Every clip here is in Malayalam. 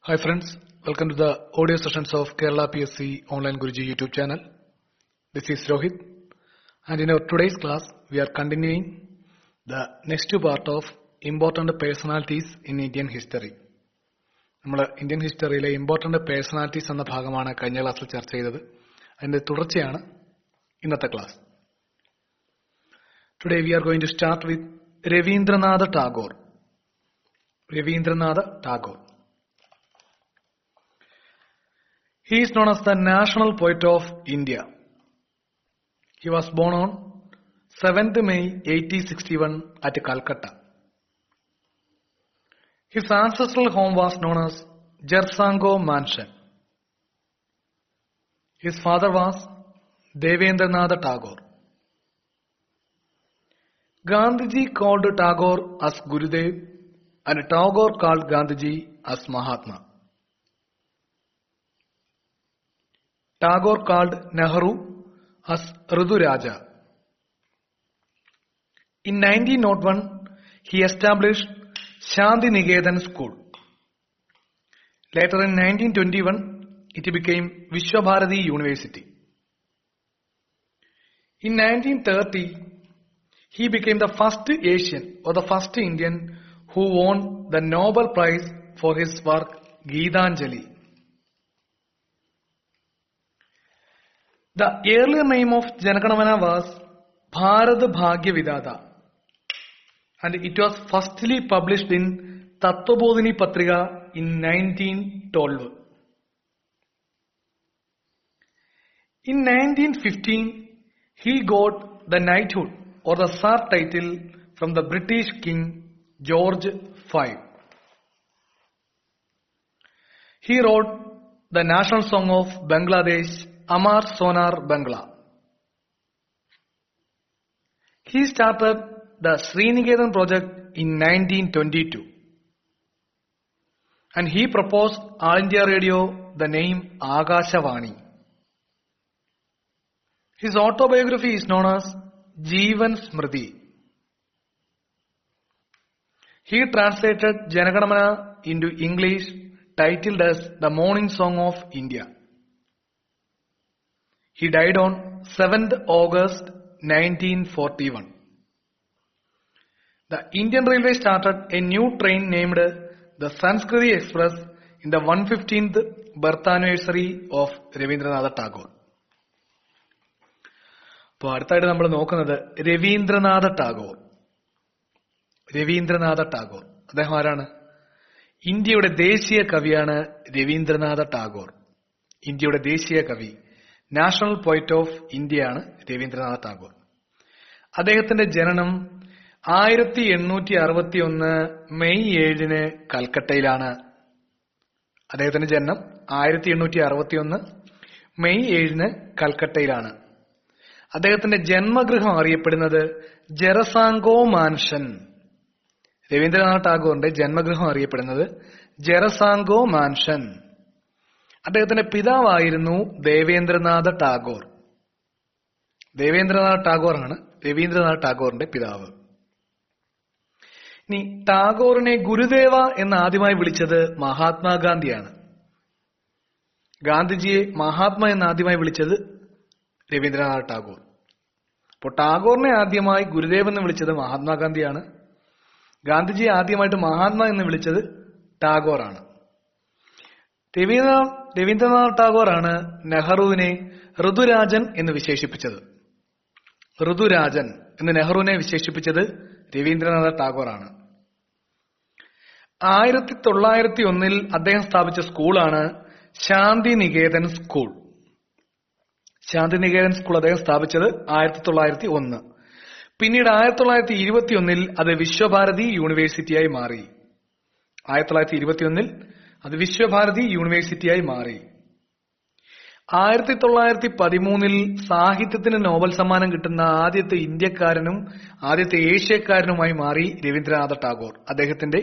Hi friends, welcome to the audio sessions of Kerala PSC Online Guruji YouTube channel. This is Rohit, and in our today's class we are continuing the next part of important personalities in Indian history. നമ്മൾ ഇന്ത്യൻ ഹിസ്റ്ററിയിലെ ഇമ്പോർട്ടന്റ് പേഴ്സണാലിറ്റീസ് എന്ന ഭാഗമാണ് കഴിഞ്ഞ ക്ലാസ്സിൽ ചർച്ച ചെയ്തത്. അതിന്റെ തുടർച്ചയാണ് ഇന്നത്തെ class. Today we are going to start with Rabindranath Tagore. Rabindranath Tagore. He is known as the national poet of India. He was born on 7th May 1861 at Calcutta. His ancestral home was known as Jersango Mansion. His father was Devendranath Tagore. Gandhiji called Tagore as Gurudev and Tagore called Gandhiji as Mahatma. Tagore called Nehru as Riduraja. In 1901, he established Shantiniketan School. Later in 1921, it became Vishwabharati University. In 1930, he became the first Asian or the first Indian who won the Nobel Prize for his work Geetanjali. The earlier name of Janaganamana was Bharat Bhagya Vidata, and it was firstly published in Tattvabodhini Patrika in 1912. In 1915, he got the knighthood or the Sir title from the British King George V. He wrote the national song of Bangladesh, Amar Sonar Bangla. He started the Sriniketan project in 1922, and he proposed All India Radio the name Akashavani. His autobiography is known as Jeevan Smriti. He translated Janaganamana into English, titled as The Morning Song of India. He died on 7th August 1941. The Indian Railway started a new train named the Sanskriti Express in the 115th birth anniversary of Rabindranath Tagore. അപ്പോൾ അടുത്തായിട്ട് നമ്മൾ നോക്കുന്നത് രവീന്ദ്രനാഥ ടാഗോർ. രവീന്ദ്രനാഥ ടാഗോർ അദ്ദേഹം ആരാണ്? ഇന്ത്യയുടെ ദേശീയ കവിയാണ് രവീന്ദ്രനാഥ ടാഗോർ. ഇന്ത്യയുടെ ദേശീയ കവി, നാഷണൽ പോയറ്റ് ഓഫ് ഇന്ത്യയാണ് രവീന്ദ്രനാഥ ടാഗോർ. അദ്ദേഹത്തിന്റെ ജനനം 1861 മെയ് 7 കൽക്കട്ടയിലാണ്. അദ്ദേഹത്തിന്റെ ജനനം 1861 മെയ് 7 കൽക്കട്ടയിലാണ്. അദ്ദേഹത്തിന്റെ ജന്മഗൃഹം അറിയപ്പെടുന്നത് ജെറസാങ്കോ മാൻഷൻ. രവീന്ദ്രനാഥ് ടാഗോറിന്റെ ജന്മഗൃഹം അറിയപ്പെടുന്നത് ജെറസാങ്കോ മാൻഷൻ. അദ്ദേഹത്തിന്റെ പിതാവായിരുന്നു ദേവേന്ദ്രനാഥ് ടാഗോർ. ദേവേന്ദ്രനാഥ് ടാഗോറാണ് രവീന്ദ്രനാഥ് ടാഗോറിന്റെ പിതാവ്. ഇനി ടാഗോറിനെ ഗുരുദേവ എന്ന് ആദ്യമായി വിളിച്ചത് മഹാത്മാഗാന്ധിയാണ്. ഗാന്ധിജിയെ മഹാത്മ എന്ന് ആദ്യമായി വിളിച്ചത് രവീന്ദ്രനാഥ് ടാഗോർ. അപ്പോൾ ടാഗോറിനെ ആദ്യമായി ഗുരുദേവ് എന്ന് വിളിച്ചത് മഹാത്മാഗാന്ധിയാണ്. ഗാന്ധിജിയെ ആദ്യമായിട്ട് മഹാത്മ എന്ന് വിളിച്ചത് ടാഗോറാണ്. രവീന്ദ്രനാഥ് ടാഗോറാണ് നെഹ്റുവിനെ ഋതുരാജൻ എന്ന് വിശേഷിപ്പിച്ചത്. ഋതുരാജൻ എന്ന് നെഹ്റുവിനെ വിശേഷിപ്പിച്ചത് രവീന്ദ്രനാഥ് ടാഗോറാണ്. 1901 അദ്ദേഹം സ്ഥാപിച്ച സ്കൂളാണ് ശാന്തിനികേതൻ സ്കൂൾ. ശാന്തിനികേതൻ സ്കൂൾ അദ്ദേഹം സ്ഥാപിച്ചത് 1901. പിന്നീട് 1921 അത് വിശ്വഭാരതി യൂണിവേഴ്സിറ്റിയായി മാറി. 1921 അത് വിശ്വഭാരതി യൂണിവേഴ്സിറ്റിയായി മാറി. 1913 സാഹിത്യത്തിന് നോബൽ സമ്മാനം കിട്ടുന്ന ആദ്യത്തെ ഇന്ത്യക്കാരനും ആദ്യത്തെ ഏഷ്യക്കാരനുമായി മാറി രവീന്ദ്രനാഥ ടാഗോർ അദ്ദേഹത്തിന്റെ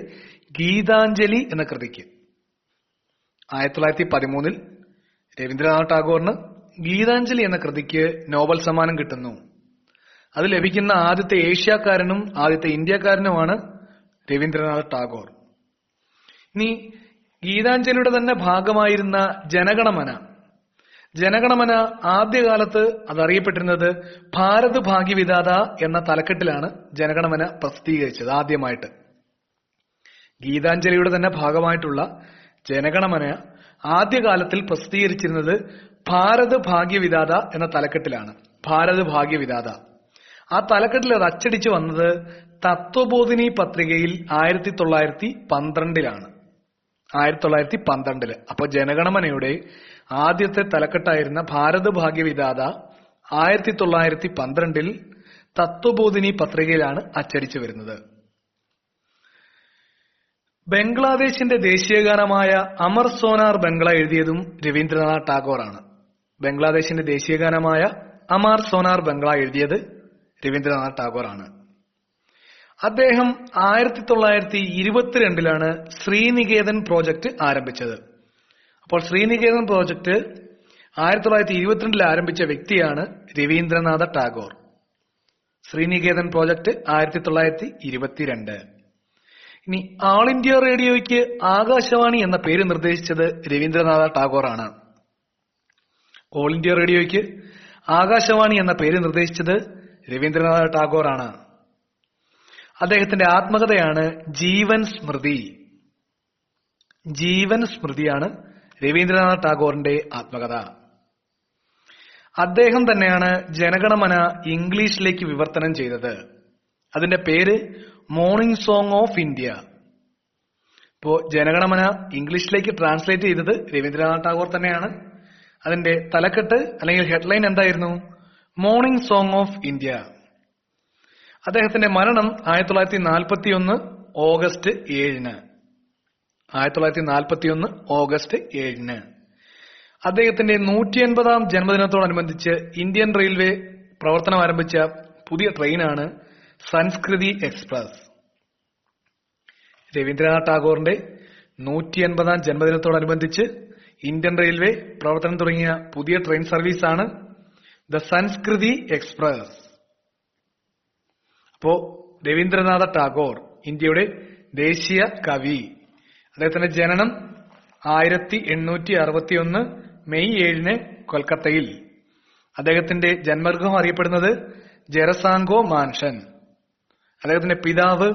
ഗീതാഞ്ജലി എന്ന കൃതിക്ക്. 1913 രവീന്ദ്രനാഥ് ടാഗോറിന് ഗീതാഞ്ജലി എന്ന കൃതിക്ക് നോബൽ സമ്മാനം കിട്ടുന്നു. അത് ലഭിക്കുന്ന ആദ്യത്തെ ഏഷ്യക്കാരനും ആദ്യത്തെ ഇന്ത്യക്കാരനുമാണ് രവീന്ദ്രനാഥ് ടാഗോർ. ഇനി ഗീതാഞ്ജലിയുടെ തന്നെ ഭാഗമായിരുന്ന ജനഗണമന ആദ്യകാലത്ത് അതറിയപ്പെട്ടിരുന്നത് ഭാരത് ഭാഗ്യവിധാത എന്ന തലക്കെട്ടിലാണ് ജനഗണമന പ്രസിദ്ധീകരിച്ചത് ആദ്യമായിട്ട്. ഗീതാഞ്ജലിയുടെ തന്നെ ഭാഗമായിട്ടുള്ള ജനഗണമന ആദ്യകാലത്തിൽ പ്രസിദ്ധീകരിച്ചിരുന്നത് ഭാരത് ഭാഗ്യവിധാത എന്ന തലക്കെട്ടിലാണ്. ഭാരത് ഭാഗ്യവിധാത. ആ തലക്കെട്ടിൽ അത് അച്ചടിച്ചു വന്നത് തത്വബോധിനി പത്രികയിൽ 1912 1912. അപ്പൊ ജനഗണമനയുടെ ആദ്യത്തെ തലക്കെട്ടായിരുന്ന ഭാരത് ഭാഗ്യവിധാത 1912 തത്വബോധിനി പത്രികയിലാണ് അച്ചടിച്ചു വരുന്നത്. ബംഗ്ലാദേശിന്റെ ദേശീയഗാനമായ അമർ സോനാർ ബംഗ്ല എഴുതിയതും രവീന്ദ്രനാഥ് ടാഗോറാണ്. ബംഗ്ലാദേശിന്റെ ദേശീയഗാനമായ അമർ സോനാർ ബംഗ്ല എഴുതിയത് രവീന്ദ്രനാഥ് ടാഗോറാണ്. അദ്ദേഹം 1922 ശ്രീനികേതൻ പ്രോജക്ട് ആരംഭിച്ചത്. അപ്പോൾ ശ്രീനികേതൻ പ്രോജക്ട് 1922 ആരംഭിച്ച വ്യക്തിയാണ് രവീന്ദ്രനാഥ ടാഗോർ. ശ്രീനികേതൻ പ്രോജക്ട് 1922. ഇനി ആൾ ഇന്ത്യ റേഡിയോയ്ക്ക് ആകാശവാണി എന്ന പേര് നിർദ്ദേശിച്ചത് രവീന്ദ്രനാഥ ടാഗോർ ആണ്. ഓൾ ഇന്ത്യ റേഡിയോയ്ക്ക് ആകാശവാണി എന്ന പേര് നിർദ്ദേശിച്ചത് രവീന്ദ്രനാഥ ടാഗോർ ആണ്. അദ്ദേഹത്തിന്റെ ആത്മകഥയാണ് ജീവൻ സ്മൃതി. ജീവൻ സ്മൃതിയാണ് രവീന്ദ്രനാഥ് ടാഗോറിന്റെ ആത്മകഥ. അദ്ദേഹം തന്നെയാണ് ജനഗണമന ഇംഗ്ലീഷിലേക്ക് വിവർത്തനം ചെയ്തത്. അതിന്റെ പേര് മോർണിംഗ് സോങ് ഓഫ് ഇന്ത്യ. ഇപ്പോ ജനഗണമന ഇംഗ്ലീഷിലേക്ക് ട്രാൻസ്ലേറ്റ് ചെയ്തത് രവീന്ദ്രനാഥ് ടാഗോർ തന്നെയാണ്. അതിന്റെ തലക്കെട്ട് അല്ലെങ്കിൽ ഹെഡ്ലൈൻ എന്തായിരുന്നു? Morning song of India. അദ്ദേഹത്തിന്റെ മരണം 1941 ഓഗസ്റ്റ് 7. 1941 ഓഗസ്റ്റ് 7. അദ്ദേഹത്തിന്റെ 180-ാം ജന്മദിനത്തോടനുബന്ധിച്ച് ഇന്ത്യൻ റെയിൽവേ പ്രവർത്തനം ആരംഭിച്ച പുതിയ ട്രെയിനാണ് സംസ്കൃതി എക്സ്പ്രസ്. രവീന്ദ്രനാഥ് ടാഗോറിന്റെ 180-ാം ജന്മദിനത്തോടനുബന്ധിച്ച് ഇന്ത്യൻ റെയിൽവേ പ്രവർത്തനം തുടങ്ങിയ പുതിയ ട്രെയിൻ സർവീസാണ് ദ സംസ്കൃതി എക്സ്പ്രസ്. അപ്പോ രവീന്ദ്രനാഥ ടാഗോർ ഇന്ത്യയുടെ ദേശീയ കവി. അദ്ദേഹത്തിന്റെ ജനനം 1861 മെയ് 7 കൊൽക്കത്തയിൽ. അദ്ദേഹത്തിന്റെ ജന്മഗൃഹം അറിയപ്പെടുന്നത് ജെറസാങ്കോ മാൻഷൻ. അദ്ദേഹത്തിന്റെ പിതാവ്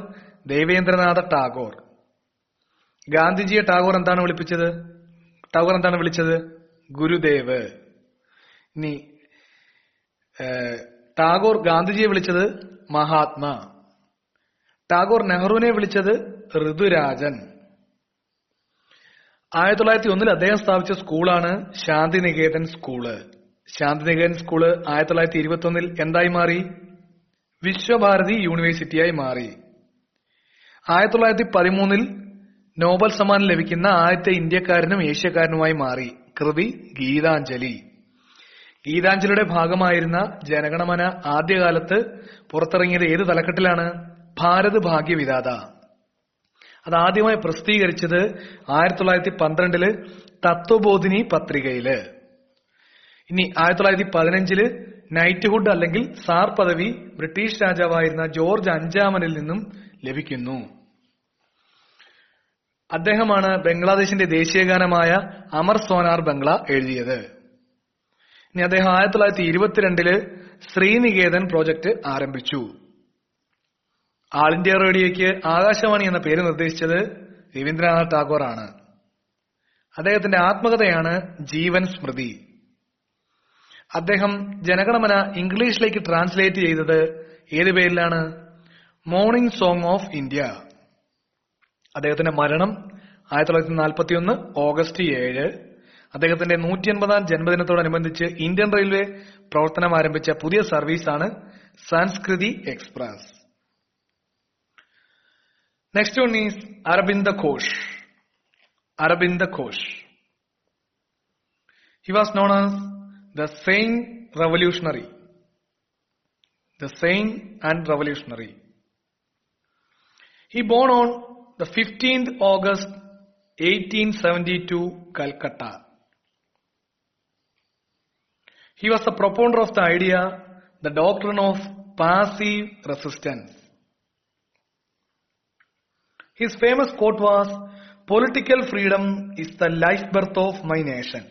ദേവേന്ദ്രനാഥ ടാഗോർ. ഗാന്ധിജിയെ ടാഗോർ എന്താണ് വിളിച്ചത്? ഗുരുദേവ്. ഇനി ടാഗോർ ഗാന്ധിജിയെ വിളിച്ചത് മഹാത്മാ. ടാഗോർ നെഹ്റുവിനെ വിളിച്ചത് ഋതുരാജൻ. 1901 അദ്ദേഹം സ്ഥാപിച്ച സ്കൂളാണ് ശാന്തിനികേതൻ സ്കൂള്. ശാന്തിനികേതൻ സ്കൂള് 1921 എന്തായി മാറി? വിശ്വഭാരതി യൂണിവേഴ്സിറ്റിയായി മാറി. 1913 നോബൽ സമ്മാനം ലഭിക്കുന്ന ആദ്യത്തെ ഇന്ത്യക്കാരനും ഏഷ്യക്കാരനുമായി മാറി. കൃതി ഗീതാഞ്ജലി. ഗീതാഞ്ജലിയുടെ ഭാഗമായിരുന്ന ജനഗണമന ആദ്യകാലത്ത് പുറത്തിറങ്ങിയത് ഏത് തലക്കെട്ടിലാണ്? ഭാരത് ഭാഗ്യവിധാത. അത് ആദ്യമായി പ്രസിദ്ധീകരിച്ചത് 1912 തത്വബോധിനി പത്രികയില്. ഇനി 1915 നൈറ്റ്ഹുഡ് അല്ലെങ്കിൽ സാർ പദവി ബ്രിട്ടീഷ് രാജാവായിരുന്ന ജോർജ് 5-ാമനിൽ നിന്നും ലഭിക്കുന്നു. അദ്ദേഹമാണ് ബംഗ്ലാദേശിന്റെ ദേശീയഗാനമായ അമർ സോനാർ ബംഗ്ല എഴുതിയത്. ഇനി അദ്ദേഹം 1922 ശ്രീനികേതൻ പ്രോജക്ട് ആരംഭിച്ചു. ആൾ ഇന്ത്യ റേഡിയോയ്ക്ക് ആകാശവാണി എന്ന പേര് നിർദ്ദേശിച്ചത് രവീന്ദ്രനാഥ് ടാഗോർ ആണ്. അദ്ദേഹത്തിന്റെ ആത്മകഥയാണ് ജീവൻ സ്മൃതി. അദ്ദേഹം ജനഗണമന ഇംഗ്ലീഷിലേക്ക് ട്രാൻസ്ലേറ്റ് ചെയ്തത് ഏത് പേരിലാണ്? Morning song of India. അദ്ദേഹത്തിന്റെ മരണം 1941 ഓഗസ്റ്റ് 7. അദ്ദേഹത്തിന്റെ 180-ാം ജന്മദിനത്തോടനുബന്ധിച്ച് ഇന്ത്യൻ റെയിൽവേ പ്രവർത്തനം ആരംഭിച്ച പുതിയ സർവീസാണ് Samskriti express. Next one is Arabinda Ghosh. Aravinda Ghosh. He was known as the Saint Revolutionary. The Saint and Revolutionary. He born on the 15th August 1872, Calcutta. He was the proponent of the idea, the doctrine of passive resistance. His famous quote was, political freedom is the life birth of my nation.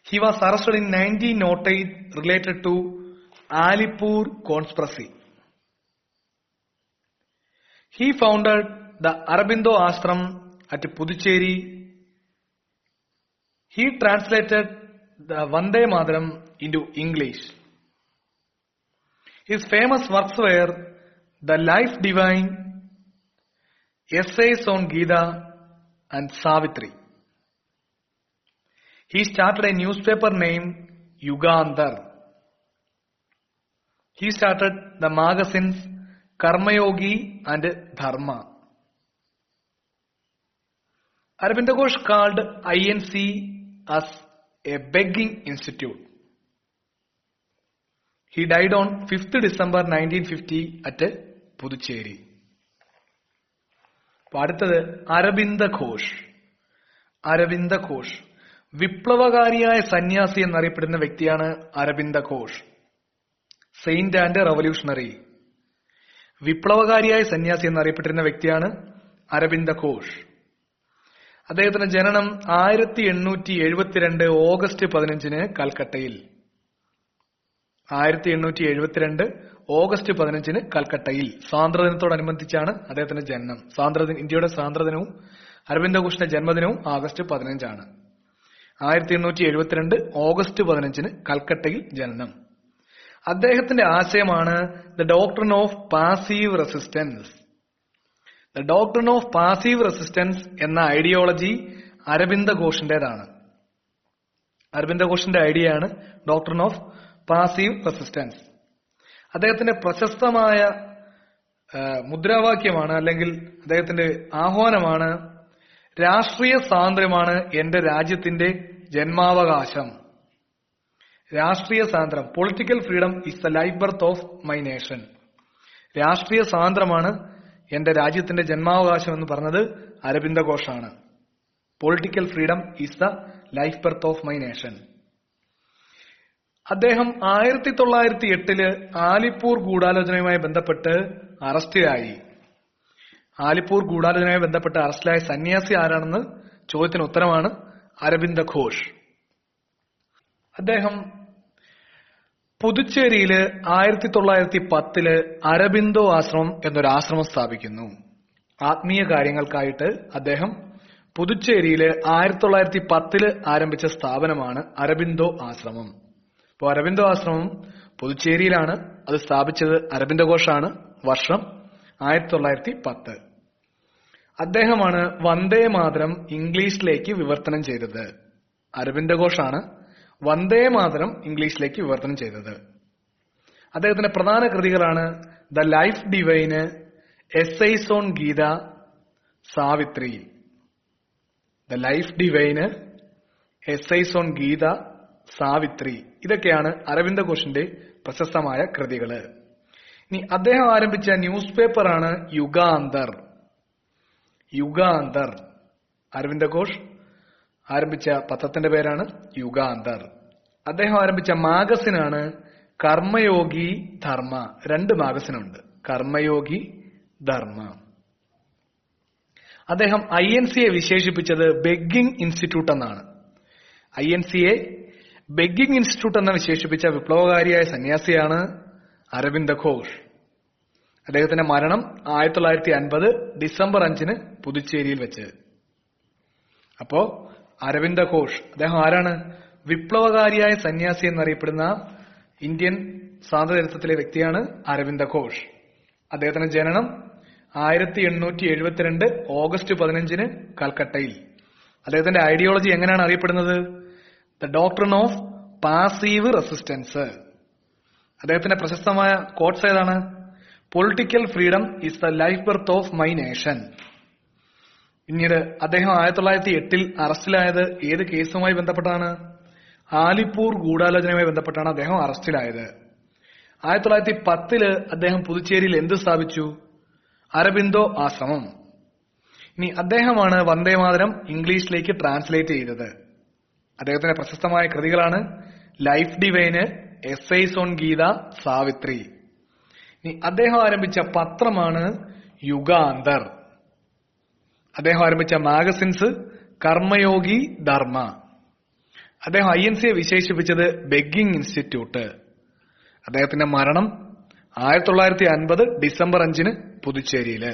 He was arrested in 1908 related to Alipur conspiracy. He founded the Aurobindo Ashram at Puducherry. He translated the Vande Mataram into English. His famous works were The Life Divine, Essays on Gita, and Savitri. He started a newspaper named Yugandhar. He started the magazines Karmayogi and Dharma. Aurobindo Ghosh called INC as a begging institute. He died on 5th December 1950 at Puducherry. അടുത്തത് അരബിന്ദ ഘോഷ്. അരബിന്ദ ഘോഷ് വിപ്ലവകാരിയായ സന്യാസി എന്നറിയപ്പെടുന്ന വ്യക്തിയാണ് Arabinda Ghosh. Saint and revolutionary. വിപ്ലവകാരിയായ സന്യാസി എന്നറിയപ്പെട്ടിരുന്ന വ്യക്തിയാണ് അരബിന്ദ ഘോഷ്. അദ്ദേഹത്തിന്റെ ജനനം 1872 ഓഗസ്റ്റ് 15 കൽക്കട്ടയിൽ. 1872 ഓഗസ്റ്റ് 15 കൽക്കട്ടയിൽ സ്വാതന്ത്ര്യദിനത്തോടനുബന്ധിച്ചാണ് അദ്ദേഹത്തിന്റെ ജനനം. ഇന്ത്യയുടെ സ്വാതന്ത്ര്യദിനവും അരബിന്ദ ഘോഷിന്റെ ജന്മദിനവും ആഗസ്റ്റ് 15 1872 ഓഗസ്റ്റ് 15 കൽക്കട്ടയിൽ ജനനം. അദ്ദേഹത്തിന്റെ ആശയമാണ് the doctrine of passive resistance. The doctrine of passive resistance എന്ന ഐഡിയോളജി അരബിന്ദ ഘോഷിന്റേതാണ്. അരബിന്ദ ഘോഷിന്റെ ഐഡിയയാണ് ഡോക്ട്രിൻ ഓഫ് പാസീവ് റെസിസ്റ്റൻസ്. അദ്ദേഹത്തിന്റെ പ്രശസ്തമായ മുദ്രാവാക്യമാണ്, അല്ലെങ്കിൽ അദ്ദേഹത്തിന്റെ ആഹ്വാനമാണ്, രാഷ്ട്രീയ സ്വാതന്ത്ര്യമാണ് എന്റെ രാജ്യത്തിന്റെ ജന്മാവകാശം. രാഷ്ട്രീയ സ്വാതന്ത്ര്യം, political freedom is the life birth of my nation. രാഷ്ട്രീയ സ്വാതന്ത്ര്യമാണ് എന്റെ രാജ്യത്തിന്റെ ജന്മാവകാശം എന്ന് പറഞ്ഞത് അരബിന്ദ ഘോഷാണ്. Political freedom is the life birth of my nation. അദ്ദേഹം 1908 ആലിപ്പൂർ ഗൂഢാലോചനയുമായി ബന്ധപ്പെട്ട് അറസ്റ്റിലായി. ആലിപ്പൂർ ഗൂഢാലോചനയുമായി ബന്ധപ്പെട്ട് അറസ്റ്റിലായ സന്യാസി ആരാണെന്ന് ചോദ്യത്തിന് ഉത്തരമാണ് അരബിന്ദ ഘോഷ്. അദ്ദേഹം പുതുച്ചേരിയില് 1910 അരബിന്ദോ ആശ്രമം എന്നൊരു ആശ്രമം സ്ഥാപിക്കുന്നു. ആത്മീയ കാര്യങ്ങൾക്കായിട്ട് അദ്ദേഹം പുതുച്ചേരിയില് 1910 ആരംഭിച്ച സ്ഥാപനമാണ് അരബിന്ദോ ആശ്രമം. അപ്പോൾ അരബിന്ദോ ആശ്രമം പുതുച്ചേരിയിലാണ്. അത് സ്ഥാപിച്ചത് അരബിന്ദ ഘോഷാണ്. വർഷം 1910. അദ്ദേഹമാണ് വന്ദേ മാതരം ഇംഗ്ലീഷിലേക്ക് വിവർത്തനം ചെയ്തത്. അരബിന്ദ ഘോഷാണ് വന്ദേ മാതരം ഇംഗ്ലീഷിലേക്ക് വിവർത്തനം ചെയ്തത്. അദ്ദേഹത്തിന്റെ പ്രധാന കൃതികളാണ് the life divine, essays on Gita, Savitri. The life divine, essays on Gita, Savitri. ഇതൊക്കെയാണ് അരബിന്ദ ഘോഷിന്റെ പ്രശസ്തമായ കൃതികള്. ഇനി അദ്ദേഹം ആരംഭിച്ച ന്യൂസ് പേപ്പറാണ് യുഗാന്തർ. യുഗാന്തർ. അരബിന്ദ ഘോഷ് ആരംഭിച്ച പത്രത്തിന്റെ പേരാണ് യുഗാന്തർ. അദ്ദേഹം ആരംഭിച്ച മാഗസിനാണ് കർമ്മയോഗി ധർമ്മ. 2 മാഗസിനുണ്ട്, കർമ്മയോഗി ധർമ്മ. അദ്ദേഹം INCയെ വിശേഷിപ്പിച്ചത് ബെഗ്ഗിംഗ് ഇൻസ്റ്റിറ്റ്യൂട്ട് എന്നാണ്. INCയെ ബെഗ്ഗിംഗ് ഇൻസ്റ്റിറ്റ്യൂട്ട് എന്ന് വിശേഷിപ്പിച്ച വിപ്ലവകാരിയായ സന്യാസിയാണ് അരബിന്ദ ഘോഷ്. അദ്ദേഹത്തിന്റെ മരണം 1950 ഡിസംബർ 5 പുതുച്ചേരിയിൽ വെച്ച്. അപ്പോ അരബിന്ദ ഘോഷ് അദ്ദേഹം ആരാണ്? വിപ്ലവകാരിയായ സന്യാസി എന്നറിയപ്പെടുന്ന ഇന്ത്യൻ സ്വാതന്ത്ര്യത്തിലെ വ്യക്തിയാണ് അരബിന്ദ ഘോഷ്. അദ്ദേഹത്തിന്റെ ജനനം 1872 ഓഗസ്റ്റ് 15 കൽക്കട്ടയിൽ. അദ്ദേഹത്തിന്റെ ഐഡിയോളജി എങ്ങനെയാണ് അറിയപ്പെടുന്നത്? The doctrine of passive resistance. അദ്ദേഹത്തിന്റെ പ്രശസ്തമായ കോട്ട്സ് ഏതാണ്? Political freedom is the life birth of my nation. പിന്നീട് അദ്ദേഹം 1908 അറസ്റ്റിലായത് ഏത് കേസുമായി ബന്ധപ്പെട്ടാണ്? ആലിപ്പൂർ ഗൂഢാലോചനയുമായി ബന്ധപ്പെട്ടാണ് അദ്ദേഹം അറസ്റ്റിലായത്. 1910 അദ്ദേഹം പുതുച്ചേരിയിൽ എന്ത് സ്ഥാപിച്ചു? അരബിന്ദോ ആശ്രമം. ഇനി അദ്ദേഹമാണ് വന്ദേമാതരം ഇംഗ്ലീഷിലേക്ക് ട്രാൻസ്ലേറ്റ് ചെയ്തത്. അദ്ദേഹത്തിന്റെ പ്രശസ്തമായ കൃതികളാണ് life divine, essays on Gita, Savitri. ഇനി അദ്ദേഹം ആരംഭിച്ച പത്രമാണ് യുഗാന്തർ. അദ്ദേഹം ആരംഭിച്ച മാഗസിൻസ് കർമ്മയോഗി ധർമ്മ. അദ്ദേഹം INCയെ വിശേഷിപ്പിച്ചത് ബെഗ്ഗിംഗ് ഇൻസ്റ്റിറ്റ്യൂട്ട്. അദ്ദേഹത്തിന്റെ മരണം 1950 ഡിസംബർ 5 പുതുച്ചേരിയില്.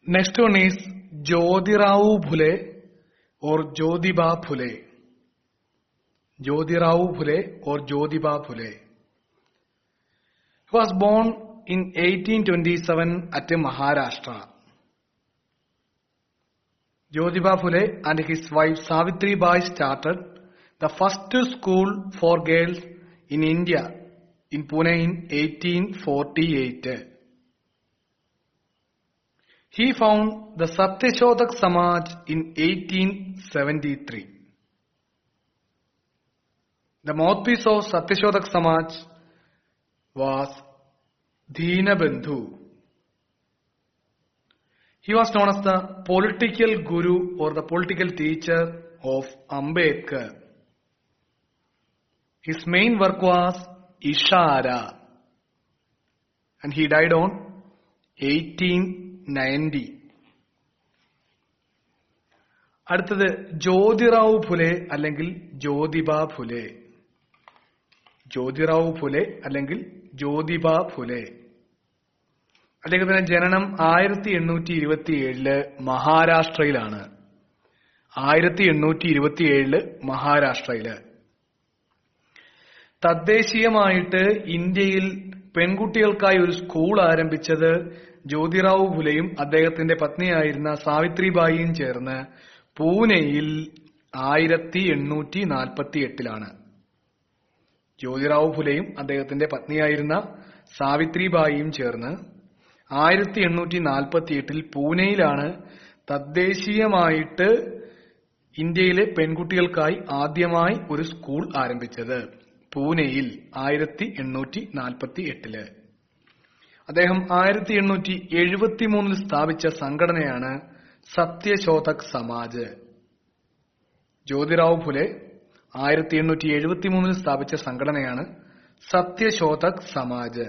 Next one is Jyotirao Phule or Jyotiba Phule. Jyotirao Phule or Jyotiba Phule. He was born in 1827 at Maharashtra. Jyotiba Phule and his wife Savitri Bai started the first school for girls in India in Pune in 1848. He found the Satyashodak Samaj in 1873. The mouthpiece of Satyashodak Samaj was Deenabandhu. He was known as the political guru or the political teacher of Ambedkar. His main work was Ishara, and he died on 1890. അടുത്തത് ജ്യോതിറാവു ഫുലെ അല്ലെങ്കിൽ ജ്യോതിബ ഫുലെ. ജ്യോതിറാവു ഫുലെ അല്ലെങ്കിൽ ജ്യോതിബ ഫുലെ. അദ്ദേഹത്തിന്റെ ജനനം 1827 മഹാരാഷ്ട്രയിലാണ്. 1827 മഹാരാഷ്ട്രയില്. തദ്ദേശീയമായിട്ട് ഇന്ത്യയിൽ പെൺകുട്ടികൾക്കായി ഒരു സ്കൂൾ ആരംഭിച്ചത് ജ്യോതിറാവു ഫുലെയും അദ്ദേഹത്തിന്റെ പത്നിയായിരുന്ന സാവിത്രിബായിയും ചേർന്ന് പൂനെയിൽ 1848 ജ്യോതിറാവു ഫുലെയും അദ്ദേഹത്തിന്റെ പത്നിയായിരുന്ന സാവിത്രിബായിയും ചേർന്ന് 1848 പൂനെയിലാണ് തദ്ദേശീയമായിട്ട് ഇന്ത്യയിലെ പെൺകുട്ടികൾക്കായി ആദ്യമായി ഒരു സ്കൂൾ ആരംഭിച്ചത്. പൂനെയിൽ 1848. അദ്ദേഹം 1873 സ്ഥാപിച്ച സംഘടനയാണ് സത്യശോധക് സമാജ്. ജ്യോതിറാവു ഫുലെ 1873 സ്ഥാപിച്ച സംഘടനയാണ് സത്യശോധക് സമാജ്.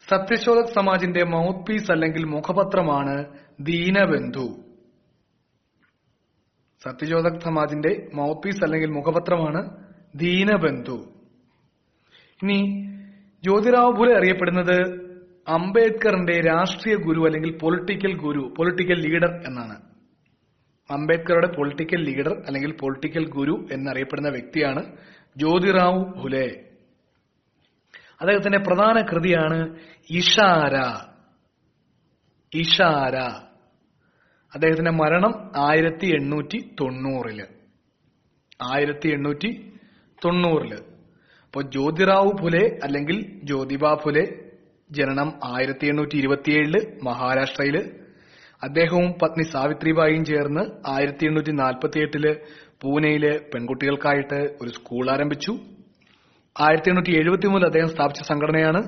സത്യശോധക് സമാജിന്റെ മൗത്ത് പീസ് അല്ലെങ്കിൽ മുഖപത്രമാണ് ദീനബന്ധു. സത്യശോധക് സമാജിന്റെ മൗത്ത് പീസ് അല്ലെങ്കിൽ മുഖപത്രമാണ് ദീനബന്ധു. ഇനി ജ്യോതിറാവു ഫുലെ അറിയപ്പെടുന്നത് അംബേദ്കറിന്റെ രാഷ്ട്രീയ ഗുരു അല്ലെങ്കിൽ പൊളിറ്റിക്കൽ ലീഡർ എന്നാണ്. അംബേദ്കറുടെ പൊളിറ്റിക്കൽ ലീഡർ അല്ലെങ്കിൽ പൊളിറ്റിക്കൽ ഗുരു എന്നറിയപ്പെടുന്ന വ്യക്തിയാണ് ജ്യോതിറാവു ഫുലെ. അദ്ദേഹത്തിന്റെ പ്രധാന കൃതിയാണ് ഇഷാര. അദ്ദേഹത്തിന്റെ മരണം 1890. അപ്പോൾ ജ്യോതിറാവു ഫുലെ അല്ലെങ്കിൽ ജ്യോതിബ ഫുലെ ജനനം 1827 മഹാരാഷ്ട്രയില്. അദ്ദേഹവും പത്നി സാവിത്രിബായിയും ചേർന്ന് 1848 പൂനെയില് പെൺകുട്ടികൾക്കായിട്ട് ഒരു സ്കൂൾ ആരംഭിച്ചു. 1873 അദ്ദേഹം സ്ഥാപിച്ച സംഘടനയാണ്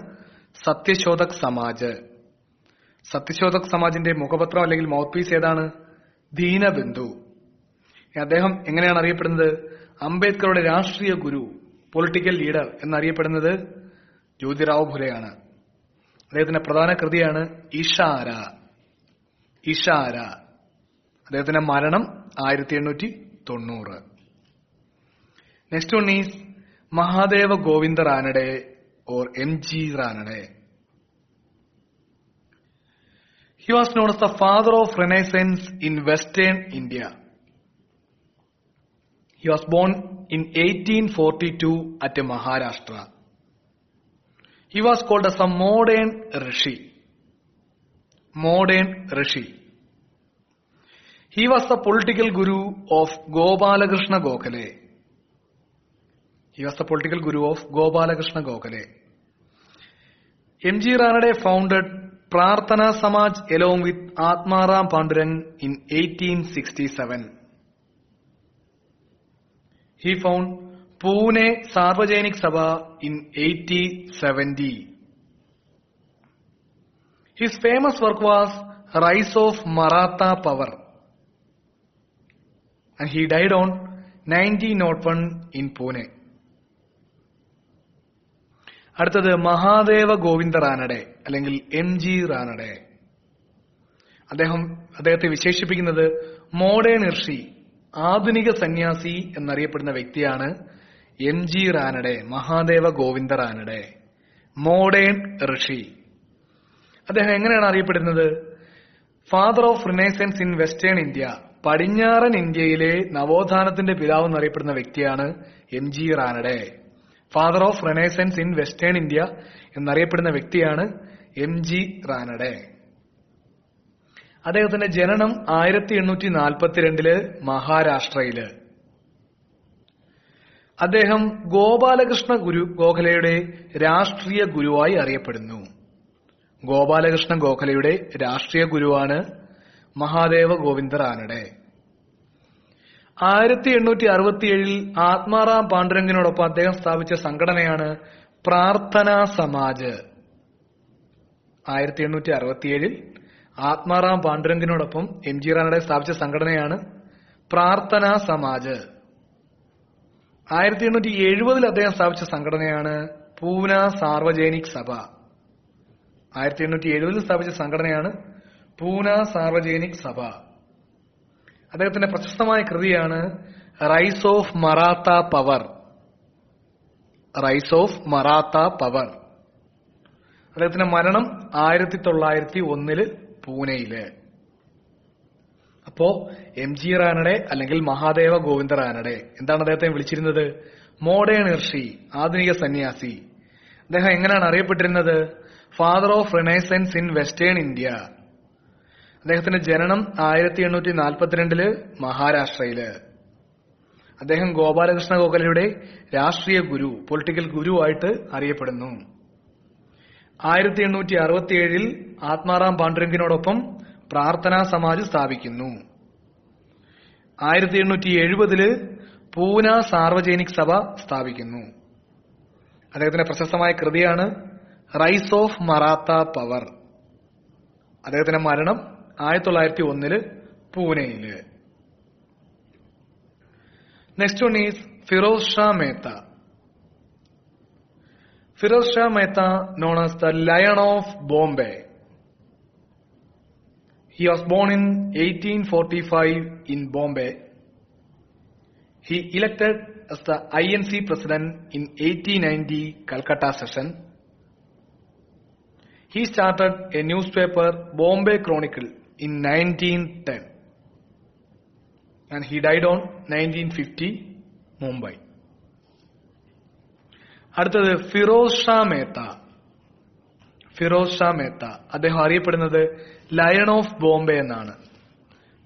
സത്യശോധക് സമാജ്. സത്യശോധക് സമാജിന്റെ മുഖപത്രം അല്ലെങ്കിൽ മൗത്ത് പീസ് ഏതാണ്? ദീനബന്ധു. അദ്ദേഹം എങ്ങനെയാണ് അറിയപ്പെടുന്നത്? അംബേദ്കറുടെ രാഷ്ട്രീയ ഗുരു, പൊളിറ്റിക്കൽ ലീഡർ എന്നറിയപ്പെടുന്നത് ജ്യോതിറാവു ഫുലെയാണ്. അദ്ദേഹത്തിന്റെ പ്രധാന കൃതിയാണ് ഇഷാര. അദ്ദേഹത്തിന്റെ മരണം 1890. Next one is Mahadeva Govinda Ranade or M.G. Ranade. He was known as the father of Renaissance in Western India. He was born in 1842 at Maharashtra. He was called as a modern rishi. He was the political guru of Gopalakrishna Gokhale. M.G. Ranade founded Prarthana Samaj along with Atmaram Pandurang in 1867. He found Pune Sarvajanik Sabha in 1870. His famous work was Rise of Maratha Power, and he died on 1901 in Pune. അടുത്തത് മഹാദേവ ഗോവിന്ദ റാനഡെ അല്ലെങ്കിൽ M.G. റാനഡെ. അദ്ദേഹത്തെ വിശേഷിപ്പിക്കുന്നത് മോഡേൺ ഋഷി, ആധുനിക സന്യാസി എന്നറിയപ്പെടുന്ന വ്യക്തിയാണ് MG റാനഡെ, മഹാദേവ ഗോവിന്ദ റാനഡെ. മോഡേൺ ഋഷി. അദ്ദേഹം എങ്ങനെയാണ് അറിയപ്പെടുന്നത്? Father of renaissance in western India, പടിഞ്ഞാറൻ ഇന്ത്യയിലെ നവോത്ഥാനത്തിന്റെ പിതാവ് എന്നറിയപ്പെടുന്ന വ്യക്തിയാണ് MG Ranade. Father of renaissance in western India എന്നറിയപ്പെടുന്ന വ്യക്തിയാണ് MG റാനഡെ. അദ്ദേഹത്തിന്റെ ജനനം 1842 മഹാരാഷ്ട്രയില്. അദ്ദേഹം ഗോപാലകൃഷ്ണ ഗോഖലെയുടെ രാഷ്ട്രീയ ഗുരുവായി അറിയപ്പെടുന്നു. ഗോപാലകൃഷ്ണ ഗോഖലെയുടെ രാഷ്ട്രീയ ഗുരുവാണ് മഹാദേവ ഗോവിന്ദ റാനഡെ. 1867 ആത്മാറാം പാണ്ഡുരംഗിനോടൊപ്പം അദ്ദേഹം സ്ഥാപിച്ച സംഘടനയാണ് പ്രാർത്ഥനാ സമാജ്. 1867 ആത്മാറാം പാണ്ഡുരംഗിനോടൊപ്പം MG റാനഡെ സ്ഥാപിച്ച സംഘടനയാണ് പ്രാർത്ഥനാ സമാജ്. 1870 അദ്ദേഹം സ്ഥാപിച്ച സംഘടനയാണ് പൂന സാർവജനിക് സഭ. 1870 സ്ഥാപിച്ച സംഘടനയാണ് പൂന സാർവജനിക് സഭ. അദ്ദേഹത്തിന്റെ പ്രശസ്തമായ കൃതിയാണ് rise of Maratha power. Rise of Maratha power. അദ്ദേഹത്തിന്റെ മരണം 1901 പൂനെയില്. അപ്പോ MG റാനഡെ അല്ലെങ്കിൽ മഹാദേവ ഗോവിന്ദ റാനഡെ എന്താണ് അദ്ദേഹത്തെ വിളിച്ചിരുന്നത്? മോഡേൺ ഋഷി, ആധുനിക സന്യാസി. അദ്ദേഹം എങ്ങനെയാണ് അറിയപ്പെട്ടിരുന്നത്? Father of renaissance in western India. അദ്ദേഹത്തിന്റെ ജനനം 1842 മഹാരാഷ്ട്രയില്. അദ്ദേഹം ഗോപാലകൃഷ്ണ ഗോഖലെയുടെ രാഷ്ട്രീയ ഗുരു, പൊളിറ്റിക്കൽ ഗുരുവായിട്ട് അറിയപ്പെടുന്നു. 1867 ആത്മാറാം പാണ്ഡുരംഗിനോടൊപ്പം പ്രാർത്ഥനാ സമാജ് സ്ഥാപിക്കുന്നു. 1870 പൂന സാർവജനിക് സഭ സ്ഥാപിക്കുന്നു. അദ്ദേഹത്തിന്റെ പ്രശസ്തമായ കൃതിയാണ് റൈസ് ഓഫ് മറാത്ത പവർ. അദ്ദേഹത്തിന്റെ മരണം 1901 പൂനെയില്. Next one is Firoz Shah Mehta. Firoz Shah Mehta known as the Lion of Bombay. He was born in 1845 in Bombay. He elected as the INC president in 1890 Calcutta session. He started a newspaper, Bombay Chronicle, in 1910. And he died on 1950, Mumbai. അടുത്തത് ഫിറോസ് ഷാ മേത്ത. ഫിറോസ് ഷാ മേത്ത അദ്ദേഹം അറിയപ്പെടുന്നത് ലയൺ ഓഫ് ബോംബെ എന്നാണ്.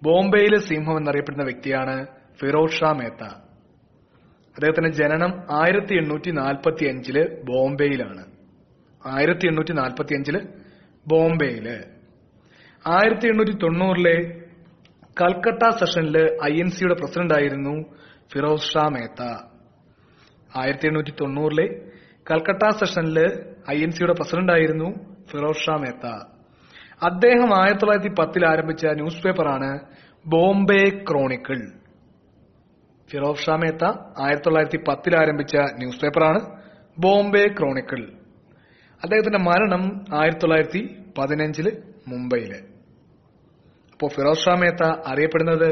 ബോംബെയിലെ സിംഹം എന്നറിയപ്പെടുന്ന വ്യക്തിയാണ് ഫിറോസ് ഷാ മേത്ത. അദ്ദേഹത്തിന്റെ ജനനം 1845 ബോംബെയിലാണ്. 1845 ബോംബെയില്. 1890 കൽക്കട്ട സെഷനില് INCയുടെ പ്രസിഡന്റ് ആയിരുന്നു ഫിറോസ് ഷാ മേത്ത. 1890 കൽക്കട്ട സെഷനില് INCയുടെ പ്രസിഡന്റ് ആയിരുന്നു ഫിറോസ് ഷാ മേത്ത. അദ്ദേഹം 1910 ആരംഭിച്ച ന്യൂസ് പേപ്പറാണ് ബോംബെ ക്രോണിക്കിൾ. ഫിറോസ് ഷാ മേത്ത 1910 ആരംഭിച്ച ന്യൂസ് പേപ്പറാണ് ബോംബെ ക്രോണിക്കിൾ. അദ്ദേഹത്തിന്റെ മരണം 1915 മുംബൈയില്. അപ്പോ ഫിറോസ് ഷാ മേത്ത അറിയപ്പെടുന്നത്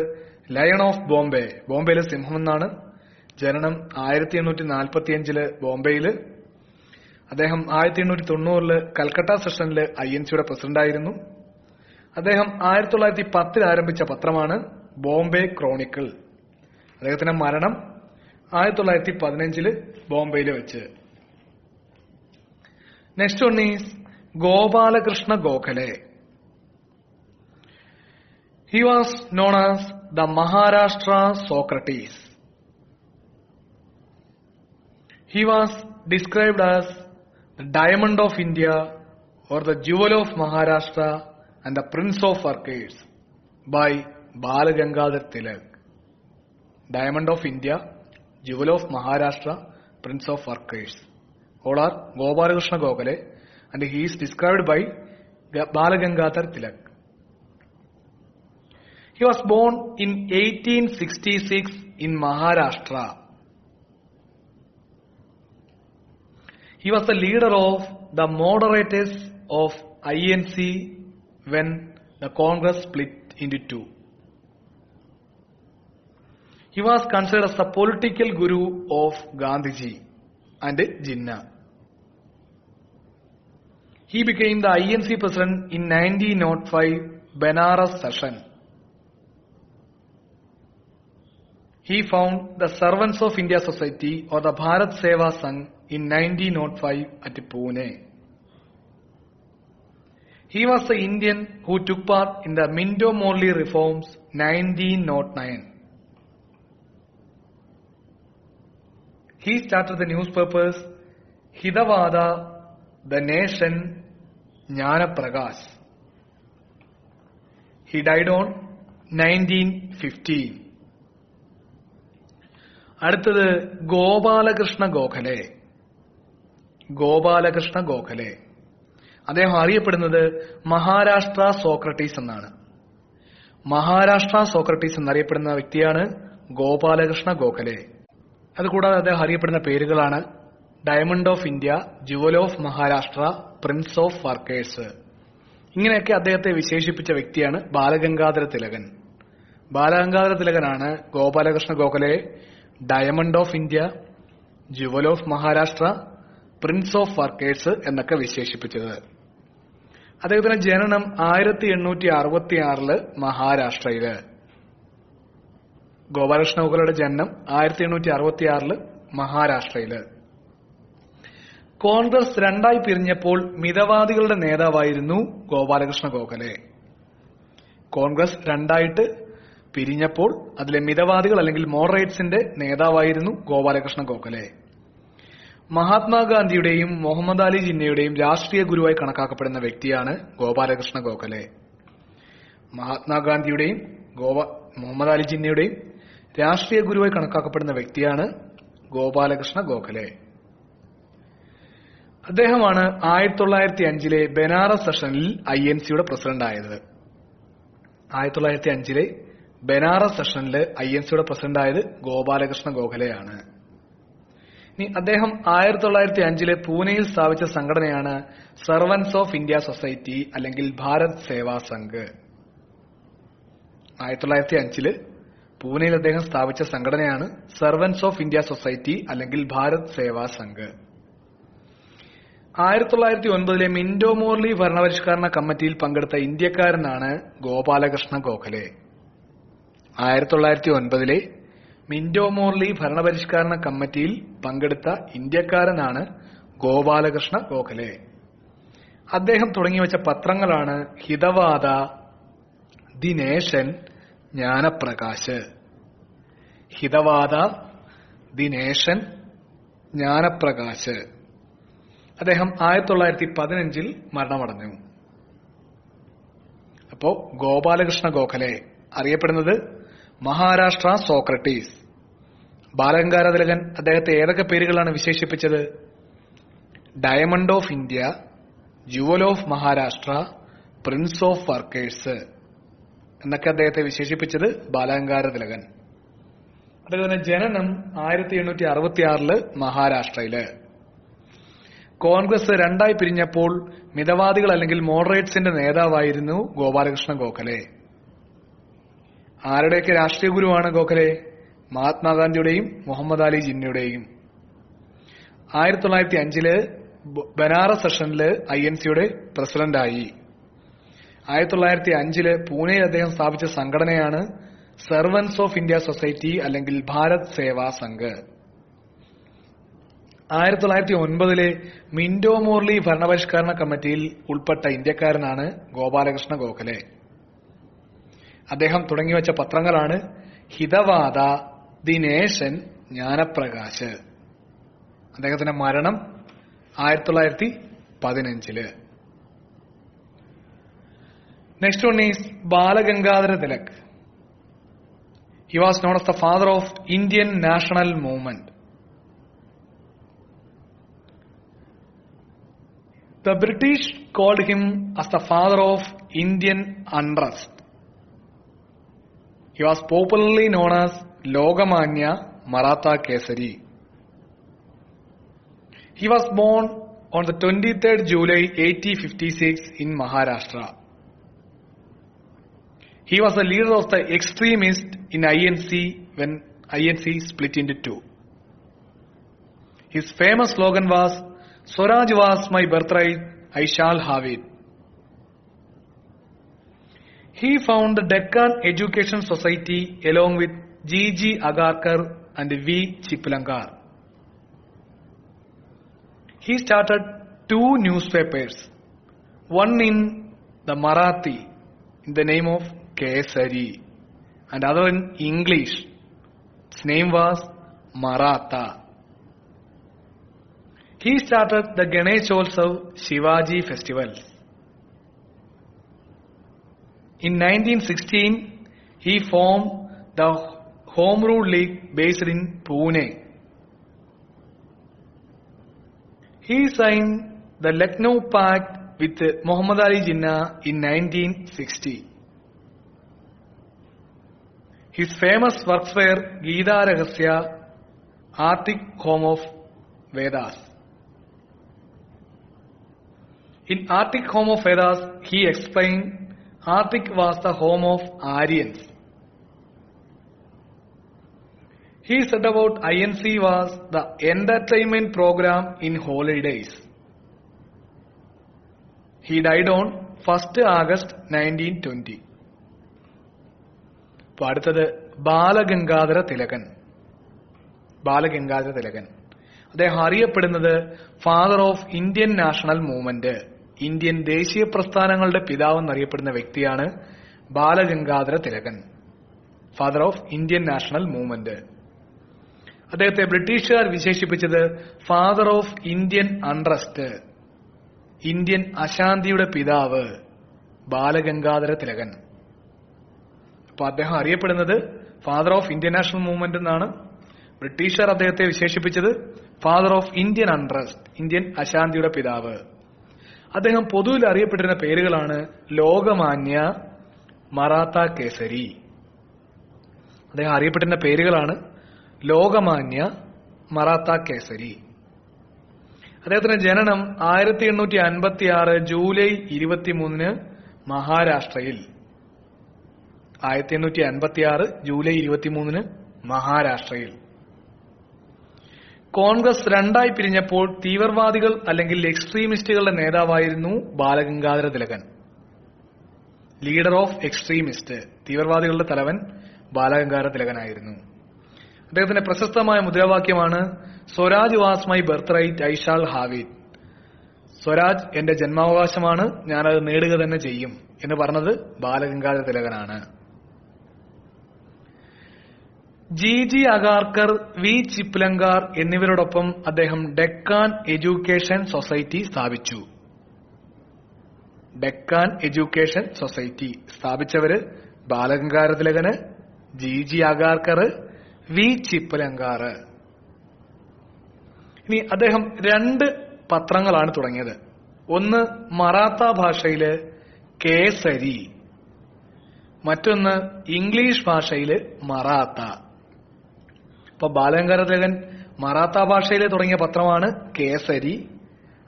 ലയൺ ഓഫ് ബോംബെ, ബോംബെയിലെ സിംഹം എന്നാണ്. ജനനം 1845 ബോംബെയില്. അദ്ദേഹം 1890 കൽക്കട്ട സെഷനില് INCയുടെ പ്രസിഡന്റായിരുന്നു. അദ്ദേഹം 1910 ആരംഭിച്ച പത്രമാണ് ബോംബെ ക്രോണിക്കിൾ. അദ്ദേഹത്തിന്റെ മരണം 1915 ബോംബെയില് വെച്ച്. Next one is Gopalakrishna Gokhale. He was known as the Maharashtra Socrates. He was described as the diamond of India or the jewel of Maharashtra and the prince of arcades by Bal Gangadhar Tilak. Diamond of India, jewel of Maharashtra, prince of arcades. All are Gopalakrishna Gokhale and he is described by Bal Gangadhar Tilak. He was born in 1866 in Maharashtra. He was the leader of the moderators of INC when the Congress split into two. He was considered as the political guru of Gandhiji and Jinnah. He became the INC president in 1905 Benares session. He founded the Servants of India Society or the Bharat Seva Sangh in 1905 at Pune. He was the Indian who took part in the Minto-Morley reforms 1909. He started the newspapers Hidavada, The Nation, Jnana Prakash. He died on 1915. അടുത്തത് ഗോപാലകൃഷ്ണ ഗോഖലെ. ഗോപാലകൃഷ്ണ ഗോഖലെ അദ്ദേഹം അറിയപ്പെടുന്നത് മഹാരാഷ്ട്ര സോക്രട്ടീസ് എന്നാണ്. മഹാരാഷ്ട്ര സോക്രട്ടീസ് എന്നറിയപ്പെടുന്ന വ്യക്തിയാണ് ഗോപാലകൃഷ്ണ ഗോഖലെ. അതുകൂടാതെ അദ്ദേഹം അറിയപ്പെടുന്ന പേരുകളാണ് diamond of India, jewel of Maharashtra, prince of workers. ഇങ്ങനെയൊക്കെ അദ്ദേഹത്തെ വിശേഷിപ്പിച്ച വ്യക്തിയാണ് ബാലഗംഗാധര തിലകൻ. ബാലഗംഗാധര തിലകനാണ് Gopalakrishna Gokhale diamond of India, jewel of Maharashtra, prince of workers എന്നൊക്കെ വിശേഷിപ്പിച്ചത്. അദ്ദേഹത്തിന്റെ ജനനം 1866 മഹാരാഷ്ട്രയില്. ഗോപാലകൃഷ്ണ ഗോഖലെയുടെ ജനനം 1866 മഹാരാഷ്ട്രയില്. കോൺഗ്രസ് രണ്ടായി പിരിഞ്ഞപ്പോൾ മിതവാദികളുടെ നേതാവായിരുന്നു ഗോപാലകൃഷ്ണ ഗോഖലെ. കോൺഗ്രസ് രണ്ടായിട്ട് പിരിഞ്ഞപ്പോൾ അതിലെ മിതവാദികൾ അല്ലെങ്കിൽ മോഡറേറ്റ്സിന്റെ നേതാവായിരുന്നു ഗോപാലകൃഷ്ണ ഗോഖലെ. മഹാത്മാഗാന്ധിയുടെയും മുഹമ്മദ് അലി ജിന്നയുടെയും രാഷ്ട്രീയ ഗുരുവായി കണക്കാക്കപ്പെടുന്ന വ്യക്തിയാണ് ഗോപാലകൃഷ്ണ ഗോഖലെ. മഹാത്മാഗാന്ധിയുടെയും മുഹമ്മദ് അലി ജിന്നയുടെയും രാഷ്ട്രീയ ഗുരുവായി കണക്കാക്കപ്പെടുന്ന വ്യക്തിയാണ് ഗോപാലകൃഷ്ണ ഗോഖലെ. അദ്ദേഹമാണ് 1905 ബനാറസ് സെഷനിൽ INCയുടെ പ്രസിഡന്റായത്. 1905 ബനാറസ് സെഷനിൽ INCയുടെ പ്രസിഡന്റായത് ഗോപാലകൃഷ്ണ ഗോഖലെയാണ്. ഇനി അദ്ദേഹം 1905 പൂനെയിൽ സ്ഥാപിച്ച സംഘടനയാണ് സർവൻസ് ഓഫ് ഇന്ത്യ സൊസൈറ്റി അല്ലെങ്കിൽ ഭാരത് സേവാ സംഘ്. 1905 പൂനെയിൽ അദ്ദേഹം സ്ഥാപിച്ച സംഘടനയാണ് സർവൻസ് ഓഫ് ഇന്ത്യ സൊസൈറ്റി അല്ലെങ്കിൽ ഭാരത് സേവാ സംഘ്. 1909 മിന്റോ-മോർലി ഭരണപരിഷ്കരണ കമ്മിറ്റിയിൽ പങ്കെടുത്ത ഇന്ത്യക്കാരനാണ് ഗോപാലകൃഷ്ണ ഗോഖലെ. 1909 മിന്റോ-മോർലി ഭരണപരിഷ്കരണ കമ്മിറ്റിയിൽ പങ്കെടുത്ത ഇന്ത്യക്കാരനാണ് ഗോപാലകൃഷ്ണ ഗോഖലെ. അദ്ദേഹം തുടങ്ങിവെച്ച പത്രങ്ങളാണ് Hitavada, the nation, Jnanaprakash. Hitavada, the nation, Jnanaprakash. അദ്ദേഹം 1915 മരണമടഞ്ഞു. അപ്പോ ഗോപാലകൃഷ്ണ ഗോഖലെ അറിയപ്പെടുന്നത് മഹാരാഷ്ട്ര സോക്രട്ടീസ്. ബാലഗംഗാധര തിലകൻ അദ്ദേഹത്തെ ഏതൊക്കെ പേരുകളാണ് വിശേഷിപ്പിച്ചത്? Diamond of India, jewel of Maharashtra, prince of workers എന്നൊക്കെ അദ്ദേഹത്തെ വിശേഷിപ്പിച്ചത് ബാലഗംഗാധര തിലകൻ. അദ്ദേഹത്തിന്റെ ജനനം 1866 മഹാരാഷ്ട്രയില്. കോൺഗ്രസ് രണ്ടായി പിരിഞ്ഞപ്പോൾ മിതവാദികൾ അല്ലെങ്കിൽ മോഡറേറ്റ്സിന്റെ നേതാവായിരുന്നു ഗോപാലകൃഷ്ണ ഗോഖലെ. ആരുടെയൊക്കെ രാഷ്ട്രീയ ഗുരുവാണ് ഗോഖലെ? മഹാത്മാഗാന്ധിയുടെയും മുഹമ്മദ് അലി ജിന്നയുടെയും. 1905 ബനാറസ് സെഷനിൽ INCയുടെ പ്രസിഡന്റായി. 1905 പൂനെയിൽ അദ്ദേഹം സ്ഥാപിച്ച സംഘടനയാണ് സർവൻസ് ഓഫ് ഇന്ത്യ സൊസൈറ്റി അല്ലെങ്കിൽ ഭാരത് സേവാ സംഘ്. 1909 മിന്റോ-മോർലി ഭരണപരിഷ്കരണ കമ്മിറ്റിയിൽ ഉൾപ്പെട്ട ഇന്ത്യക്കാരനാണ് ഗോപാലകൃഷ്ണ ഗോഖലെ. അദ്ദേഹം തുടങ്ങിവെച്ച പത്രങ്ങളാണ് ഹിതവാദ, ദി നേഷൻ, ജ്ഞാനപ്രകാശ്. അദ്ദേഹത്തിന്റെ മരണം 1915. Next one is Balagangadhara Tilak. He was known as the father of Indian national movement. The British called him as the father of Indian unrest. He was popularly known as Lokamanya Maratha Kesari. He was born on the 23rd July 1856 in Maharashtra. He was a leader of the extremists in INC when INC split into two. His famous slogan was, "Swaraj was my birthright, I shall have it." He founded the Deccan Education Society along with G.G. Agarkar and V. Chiplankar. He started two newspapers, one in the Marathi in the name of Kesari and other in English. Its name was Maratha. He started the Ganeshotsav Shivaji festivals. In 1916, he formed the Home Rule League based in Pune. He signed the Lucknow Pact with Muhammad Ali Jinnah in 1960. His famous works were Gita Rahasya, Arctic Home of Vedas. In Arctic Home of Vedas, he explained Arctic was the home of Aryans. He said about INC was the entertainment program in holidays. He died on 1st August 1920. അപ്പോൾ അടുത്തത് ബാലഗംഗാധര തിലകൻ. ബാലഗംഗാധര തിലകൻ അദ്ദേഹം അറിയപ്പെടുന്നത് father of Indian national movement, Indian ദേശീയ പ്രസ്ഥാനങ്ങളുടെ പിതാവ് എന്നറിയപ്പെടുന്ന വ്യക്തിയാണ് Balagangadhara Tilakan, father of Indian national movement. അദ്ദേഹത്തെ ബ്രിട്ടീഷുകാർ വിശേഷിപ്പിച്ചത് father of Indian unrest, Indian അശാന്തിയുടെ പിതാവ് ബാലഗംഗാധര തിലകൻ. അപ്പൊ അദ്ദേഹം അറിയപ്പെടുന്നത് father of Indian national movement എന്നാണ്. ബ്രിട്ടീഷുകാർ അദ്ദേഹത്തെ വിശേഷിപ്പിച്ചത് father of Indian unrest, Indian അശാന്തിയുടെ പിതാവ്. അദ്ദേഹം പൊതുവിൽ അറിയപ്പെട്ടിരുന്ന പേരുകളാണ് ലോകമാന്യ, മറാത്ത കേസരി. അദ്ദേഹം അറിയപ്പെട്ടിരുന്ന പേരുകളാണ് ലോകമാന്യ, മറാത്ത കേസരി. അദ്ദേഹത്തിന്റെ ജനനം 1856 ജൂലൈ 23 മഹാരാഷ്ട്രയിൽ. 1856 ജൂലൈ 23 മഹാരാഷ്ട്രയിൽ. കോൺഗ്രസ് രണ്ടായി പിരിഞ്ഞപ്പോൾ തീവ്രവാദികൾ അല്ലെങ്കിൽ എക്സ്ട്രീമിസ്റ്റുകളുടെ നേതാവായിരുന്നു Balagangadhara Tilakan. Leader of extremist, തീവ്രവാദികളുടെ തലവൻ ബാലഗംഗാധര തിലകനായിരുന്നു. അദ്ദേഹത്തിന്റെ പ്രശസ്തമായ മുദ്രാവാക്യമാണ് Swaraj was my birth right, I shall have it. Swaraj എന്റെ ജന്മാവകാശമാണ്, ഞാനത് നേടുക തന്നെ ചെയ്യും എന്ന് പറഞ്ഞത് ബാലഗംഗാധര തിലകനാണ്. G.G. അഗാർക്കർ, വി ചിപ്ലങ്കാർ എന്നിവരോടൊപ്പം അദ്ദേഹം ഡെക്കാൻ എഡ്യൂക്കേഷൻ സൊസൈറ്റി സ്ഥാപിച്ചു. ഡെക്കാൻ എഡ്യൂക്കേഷൻ സൊസൈറ്റി സ്ഥാപിച്ചവര് ബാലഗംഗാധര തിലകന്, G.G. അഗാർക്കർ, വി ചിപ്ലങ്കാർ. ഇനി അദ്ദേഹം 2 പത്രങ്ങളാണ് തുടങ്ങിയത്. ഒന്ന് മറാത്ത ഭാഷയില് കേസരി, മറ്റൊന്ന് ഇംഗ്ലീഷ് ഭാഷയില് മറാത്ത. അപ്പൊ ബാലഗംഗാധര തിലകൻ മറാത്ത ഭാഷയിൽ തുടങ്ങിയ പത്രമാണ് കേസരി.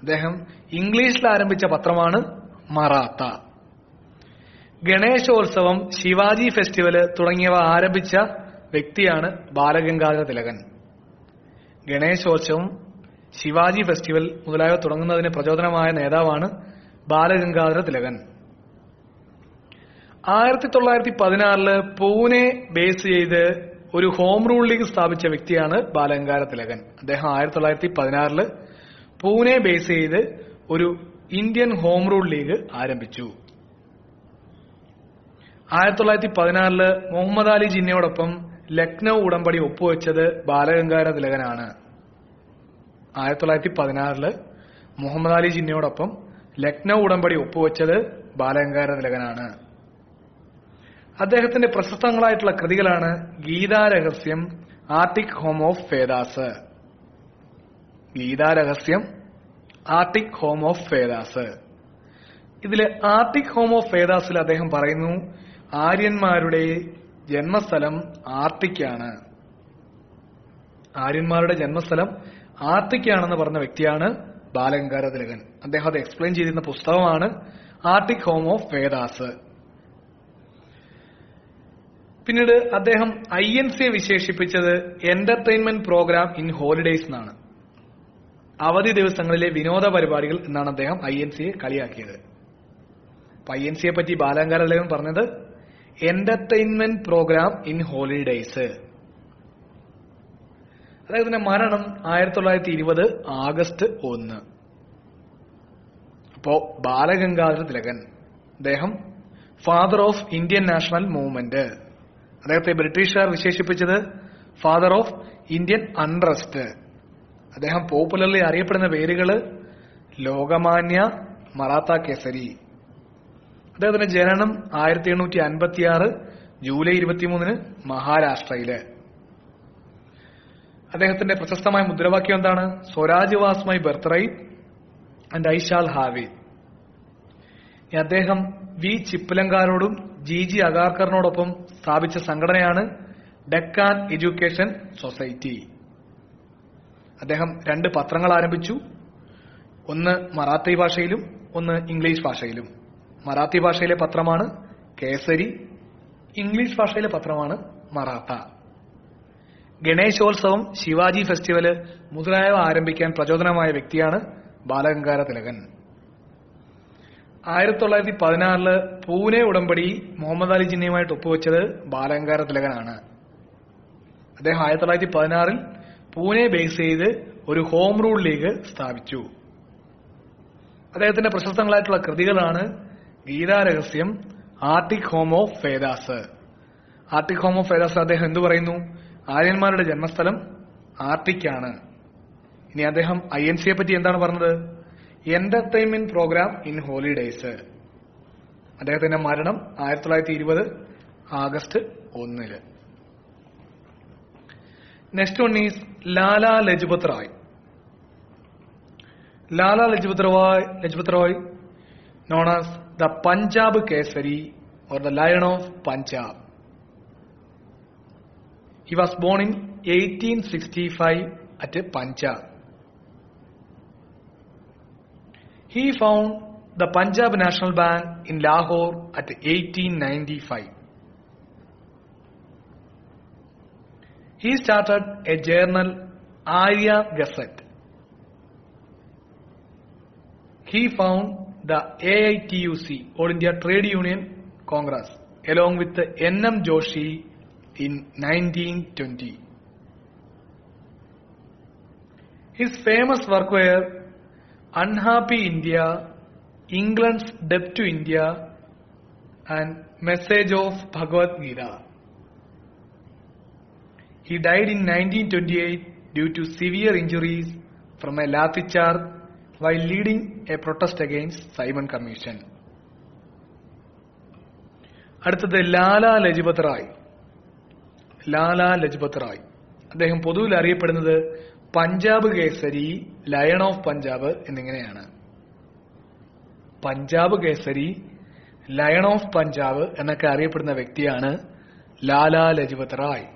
അദ്ദേഹം ഇംഗ്ലീഷിൽ ആരംഭിച്ച പത്രമാണ് മറാത്ത. ഗണേശോത്സവം, ശിവാജി ഫെസ്റ്റിവല് തുടങ്ങിയവ ആരംഭിച്ച വ്യക്തിയാണ് ബാലഗംഗാധര തിലകൻ. ഗണേശോത്സവം, ശിവാജി ഫെസ്റ്റിവൽ മുതലായവ തുടങ്ങുന്നതിന് പ്രചോദനമായ നേതാവാണ് ബാലഗംഗാധര തിലകൻ. 1916 പൂനെ ബേസ് ചെയ്ത് ഒരു ഹോം റൂൾ ലീഗ് സ്ഥാപിച്ച വ്യക്തിയാണ് ബാലഗംഗാധര തിലകൻ. അദ്ദേഹം 1916 പൂനെ ബേസ് ചെയ്ത് ഒരു ഇന്ത്യൻ ഹോം റൂൾ ലീഗ് ആരംഭിച്ചു. 1916 മുഹമ്മദ് അലി ജിന്നയോടൊപ്പം ലക്നൌ ഉടമ്പടി ഒപ്പുവെച്ചത് ബാലഗംഗാധര തിലകനാണ്. 1916 മുഹമ്മദ് അലി ജിന്നയോടൊപ്പം ലക്നൌ ഉടമ്പടി ഒപ്പുവെച്ചത് ബാലഗംഗാധര തിലകനാണ്. അദ്ദേഹത്തിന്റെ പ്രശസ്തങ്ങളായിട്ടുള്ള കൃതികളാണ് Gitarahasyam, arctic home of Vedas. Gitarahasyam, arctic home of Vedas. ഇതില് ആർട്ടിക് ഹോം ഓഫ് വേദാസിൽ അദ്ദേഹം പറയുന്നു, ആര്യന്മാരുടെ ജന്മസ്ഥലം ആർട്ടിക്കാണ്. ആര്യന്മാരുടെ ജന്മസ്ഥലം ആർട്ടിക്കാണെന്ന് പറഞ്ഞ വ്യക്തിയാണ് ബാലഗംഗാധര തിലകൻ. അദ്ദേഹം അത് എക്സ്പ്ലെയിൻ ചെയ്തിരുന്ന പുസ്തകമാണ് ആർട്ടിക് ഹോം ഓഫ് വേദാസ്. പിന്നീട് അദ്ദേഹം INCയെ വിശേഷിപ്പിച്ചത് എന്റർടൈൻമെന്റ് പ്രോഗ്രാം ഇൻ ഹോളിഡേയ്സ് എന്നാണ്. അവധി ദിവസങ്ങളിലെ വിനോദ പരിപാടികൾ എന്നാണ് അദ്ദേഹം INCയെ കളിയാക്കിയത്. അപ്പൊ INCയെ പറ്റി ബാലഗംഗാധര തിലകൻ പറഞ്ഞത് എന്റർടൈൻമെന്റ് പ്രോഗ്രാം ഇൻ ഹോളിഡേയ്സ്. അദ്ദേഹത്തിന്റെ മരണം 1920 ആഗസ്റ്റ് 1. അപ്പോ ബാലഗംഗാധര തിലകൻ, അദ്ദേഹം father of Indian national movement. അദ്ദേഹത്തെ ബ്രിട്ടീഷുകാർ വിശേഷിപ്പിച്ചത് ഫാദർ ഓഫ് ഇന്ത്യൻ അൺറസ്റ്റ്. അദ്ദേഹം പോപ്പുലർലി അറിയപ്പെടുന്ന പേരുകള് ലോകമാന്യ, മറാത്ത കേസരി. അദ്ദേഹത്തിന്റെ ജനനം 1856 ജൂലൈ 23 മഹാരാഷ്ട്രയില്. അദ്ദേഹത്തിന്റെ പ്രശസ്തമായ മുദ്രാവാക്യം എന്താണ്? Swaraj was my birth right and I shall have it. അദ്ദേഹം വി ചിപ്പലങ്കാരോടും GG അഗാർക്കറിനോടൊപ്പം സ്ഥാപിച്ച സംഘടനയാണ് ഡെക്കാൻ എഡ്യൂക്കേഷൻ സൊസൈറ്റി. അദ്ദേഹം 2 പത്രങ്ങൾ ആരംഭിച്ചു. ഒന്ന് മറാത്തി ഭാഷയിലും ഒന്ന് ഇംഗ്ലീഷ് ഭാഷയിലും. മറാത്തി ഭാഷയിലെ പത്രമാണ് കേസരി, ഇംഗ്ലീഷ് ഭാഷയിലെ പത്രമാണ് മറാത്ത. ഗണേശോത്സവം, ശിവാജി ഫെസ്റ്റിവല് മുതലായവ ആരംഭിക്കാൻ പ്രചോദനമായ വ്യക്തിയാണ് ബാലഗംഗാധര തിലകൻ. 1916 പൂനെ ഉടമ്പടി മുഹമ്മദ് അലി ജിന്നയുമായിട്ട് ഒപ്പുവെച്ചത് ബാലഗംഗാധര തിലകനാണ്. അദ്ദേഹം 1916 പൂനെ ബേസ് ചെയ്ത് ഒരു ഹോം റൂൾ ലീഗ് സ്ഥാപിച്ചു. അദ്ദേഹത്തിന്റെ പ്രശസ്തങ്ങളായിട്ടുള്ള കൃതികളാണ് Gitarahasyam, arctic home of Vedas. Arctic home of Vedas അദ്ദേഹം എന്തു പറയുന്നു? ആര്യന്മാരുടെ ജന്മസ്ഥലം ആർട്ടിക് ആണ്. ഇനി അദ്ദേഹം INCയെ പറ്റി എന്താണ് പറഞ്ഞത്? Entertainment programme in holidays. അദ്ദേഹത്തിന്റെ മരണം 1920 August 1. Next one is Lala Lajpat Rai. Lala Lajpat Rai known as the Punjab Kesari or the Lion of Punjab. He was born in 1865 at Punjab. He found the Punjab National Bank in Lahore at 1895. He started a journal, Arya Gazette. He found the AITUC, All India Trade Union Congress, along with N.M. Joshi in 1920. His famous work were Unhappy India, England's Debt to India, and Message of Bhagavad Gita. He died in 1928 due to severe injuries from a lathi charge while leading a protest against Simon Commission. അടുത്തത് ലാലാ ലജ്പത് റായ്. ലാലാ ലജ്പത് റായ് അദ്ദേഹം പൊതുവിൽ അറിയപ്പെടുന്നത് പഞ്ചാബ് കേസരി, ലയൺ ഓഫ് പഞ്ചാബ് എന്നിങ്ങനെയാണ്. പഞ്ചാബ് കേസരി, ലയൺ ഓഫ് പഞ്ചാബ് എന്നൊക്കെ അറിയപ്പെടുന്ന വ്യക്തിയാണ് ലാലാ ലജ്പത് റായ്.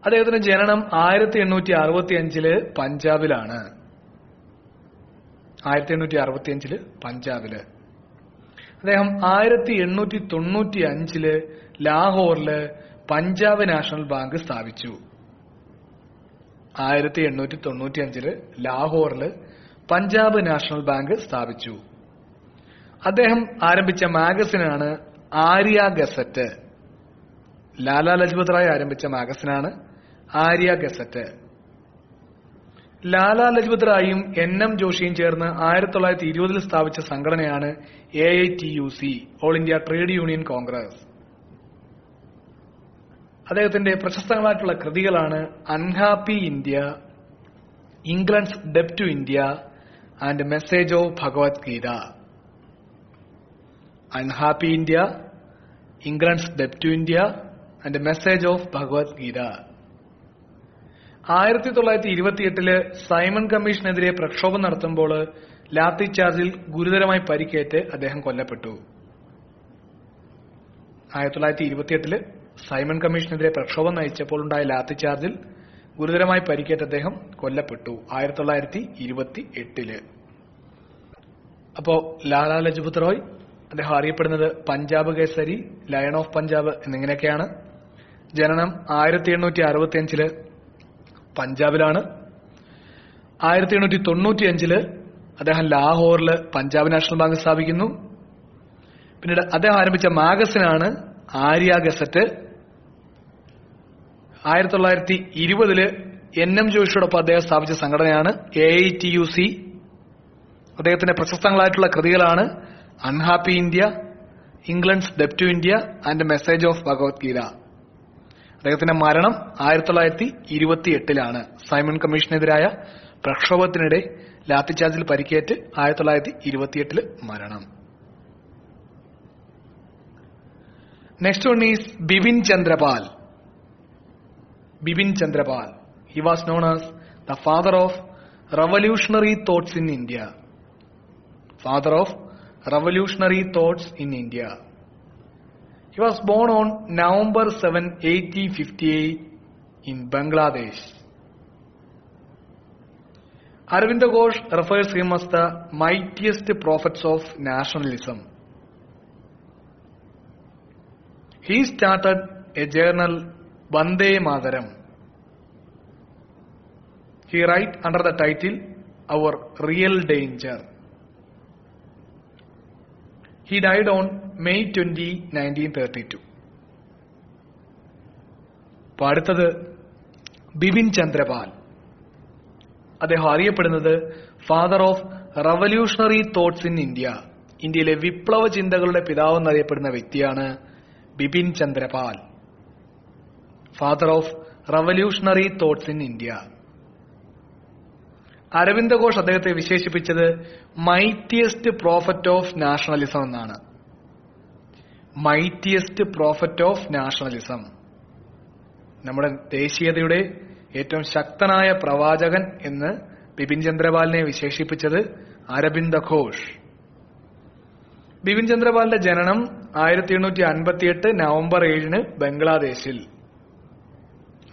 അദ്ദേഹത്തിന്റെ ജനനം 1865 പഞ്ചാബിലാണ്. 1865 പഞ്ചാബില്. അദ്ദേഹം 1895 ലാഹോറില് പഞ്ചാബ് നാഷണൽ ബാങ്ക് സ്ഥാപിച്ചു. 1895 ലാഹോറില് പഞ്ചാബ് നാഷണൽ ബാങ്ക് സ്ഥാപിച്ചു. അദ്ദേഹം ആരംഭിച്ച മാഗസിനാണ് ആര്യ ഗസറ്റ്. ലാലാ ലജ്പത് റായ് ആരംഭിച്ച മാഗസിനാണ് ആര്യ ഗസറ്റ്. ലാലാ ലജ്പത് റായും N.M. ജോഷിയും ചേർന്ന് 1920 സ്ഥാപിച്ച സംഘടനയാണ് AITUC, all India trade union Congress. അദ്ദേഹത്തിന്റെ പ്രശസ്തങ്ങളായിട്ടുള്ള കൃതികളാണ് അൺഹാപ്പി ഇന്ത്യ, ഇംഗ്ലണ്ട്സ് ഡെപ്റ്റ് to India and message of Bhagwat Geetha. Unhappy India, England's ഡെപ്റ്റ് to India and message of Bhagwat Geetha. 1928 Simon കമ്മീഷനെതിരെ പ്രക്ഷോഭം നടത്തുമ്പോൾ ലാത്തി ചാർജിൽ ഗുരുതരമായി പരിക്കേറ്റ് അദ്ദേഹം കൊല്ലപ്പെട്ടു. 1928 സൈമൺ കമ്മീഷനെതിരെ പ്രക്ഷോഭം നയിച്ചപ്പോൾ ഉണ്ടായ ലാത്തി ചാർജിൽ ഗുരുതരമായി പരിക്കേറ്റ് അദ്ദേഹം കൊല്ലപ്പെട്ടു 1928. അപ്പോ ലാലാ ലജ്പത് റായ്, അദ്ദേഹം അറിയപ്പെടുന്നത് പഞ്ചാബ് കേസരി, ലയൺ ഓഫ് പഞ്ചാബ് എന്നിങ്ങനെയൊക്കെയാണ്. ജനനം 1865 പഞ്ചാബിലാണ്. 1895 അദ്ദേഹം ലാഹോറിൽ പഞ്ചാബ് നാഷണൽ ബാങ്ക് സ്ഥാപിക്കുന്നു. പിന്നീട് അദ്ദേഹം ആരംഭിച്ച മാഗസിനാണ് ആര്യ ഗസറ്റ്. 1920 NM ജോഷിയോടൊപ്പം അദ്ദേഹം സ്ഥാപിച്ച സംഘടനയാണ് AITUC. അദ്ദേഹത്തിന്റെ പ്രശസ്തങ്ങളായിട്ടുള്ള കൃതികളാണ് അൺഹാപ്പി ഇന്ത്യ, ഇംഗ്ലണ്ട്സ് ഡെപ്റ്റ് to India and message of Bhagavad Gita. അദ്ദേഹത്തിന്റെ മരണം 1928 സൈമൺ കമ്മീഷനെതിരായ പ്രക്ഷോഭത്തിനിടെ ലാത്തിചാർജിൽ പരിക്കേറ്റ് 1928 മരണം. Next one is Bipin Chandra Pal. Bipin Chandrapal. He was known as the father of revolutionary thoughts in India. Father of revolutionary thoughts in India. He was born on November 7, 1858 in Bangladesh. Aravinda Ghosh refers him as the mightiest prophets of nationalism. He started a journal Vande Mataram. He write under the title Our Real Danger. He died on May 20, 1932. അടുത്തത് ബിപിൻ ചന്ദ്രപാൽ. അദ്ദേഹം അറിയപ്പെടുന്നത് father of revolutionary thoughts in India. ഇന്ത്യയിലെ വിപ്ലവ ചിന്തകളുടെ പിതാവ് എന്നറിയപ്പെടുന്ന വ്യക്തിയാണ് Bipin Chandra Pal. Father of revolutionary thoughts in India. Aravinda Ghosh അദ്ദേഹത്തെ വിശേഷിപ്പിച്ചത് മൈറ്റിയസ്റ്റ് പ്രോഫറ്റ് ഓഫ് നാഷണലിസം എന്നാണ്. Mightiest prophet of nationalism. നമ്മുടെ ദേശീയതയുടെ ഏറ്റവും ശക്തനായ പ്രവാചകൻ എന്ന് ബിപിൻ ചന്ദ്രപാലിനെ വിശേഷിപ്പിച്ചത് അരവിന്ദ ഘോഷ്. ബിപിൻ ചന്ദ്രപാലിന്റെ ജനനം 1858 നവംബർ 7 ബംഗ്ലാദേശിൽ.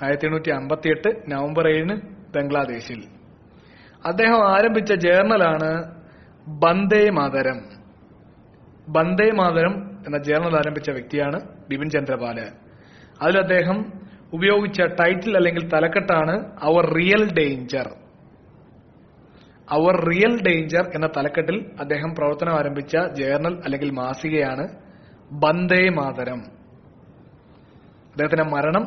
1858 നവംബർ 7 ബംഗ്ലാദേശിൽ. അദ്ദേഹം ആരംഭിച്ച ജേർണലാണ് വന്ദേ മാതരം. വന്ദേ മാതരം എന്ന ജേർണൽ ആരംഭിച്ച വ്യക്തിയാണ് ബിപിൻ ചന്ദ്രപാല്. അതിൽ അദ്ദേഹം ഉപയോഗിച്ച ടൈറ്റിൽ അല്ലെങ്കിൽ തലക്കെട്ടാണ് അവർ റിയൽ ഡേഞ്ചർ. അവർ റിയൽ ഡേഞ്ചർ എന്ന തലക്കെട്ടിൽ അദ്ദേഹം പ്രവർത്തനം ആരംഭിച്ച ജേർണൽ അല്ലെങ്കിൽ മാസികയാണ് വന്ദേ മാതരം. അദ്ദേഹത്തിന്റെ മരണം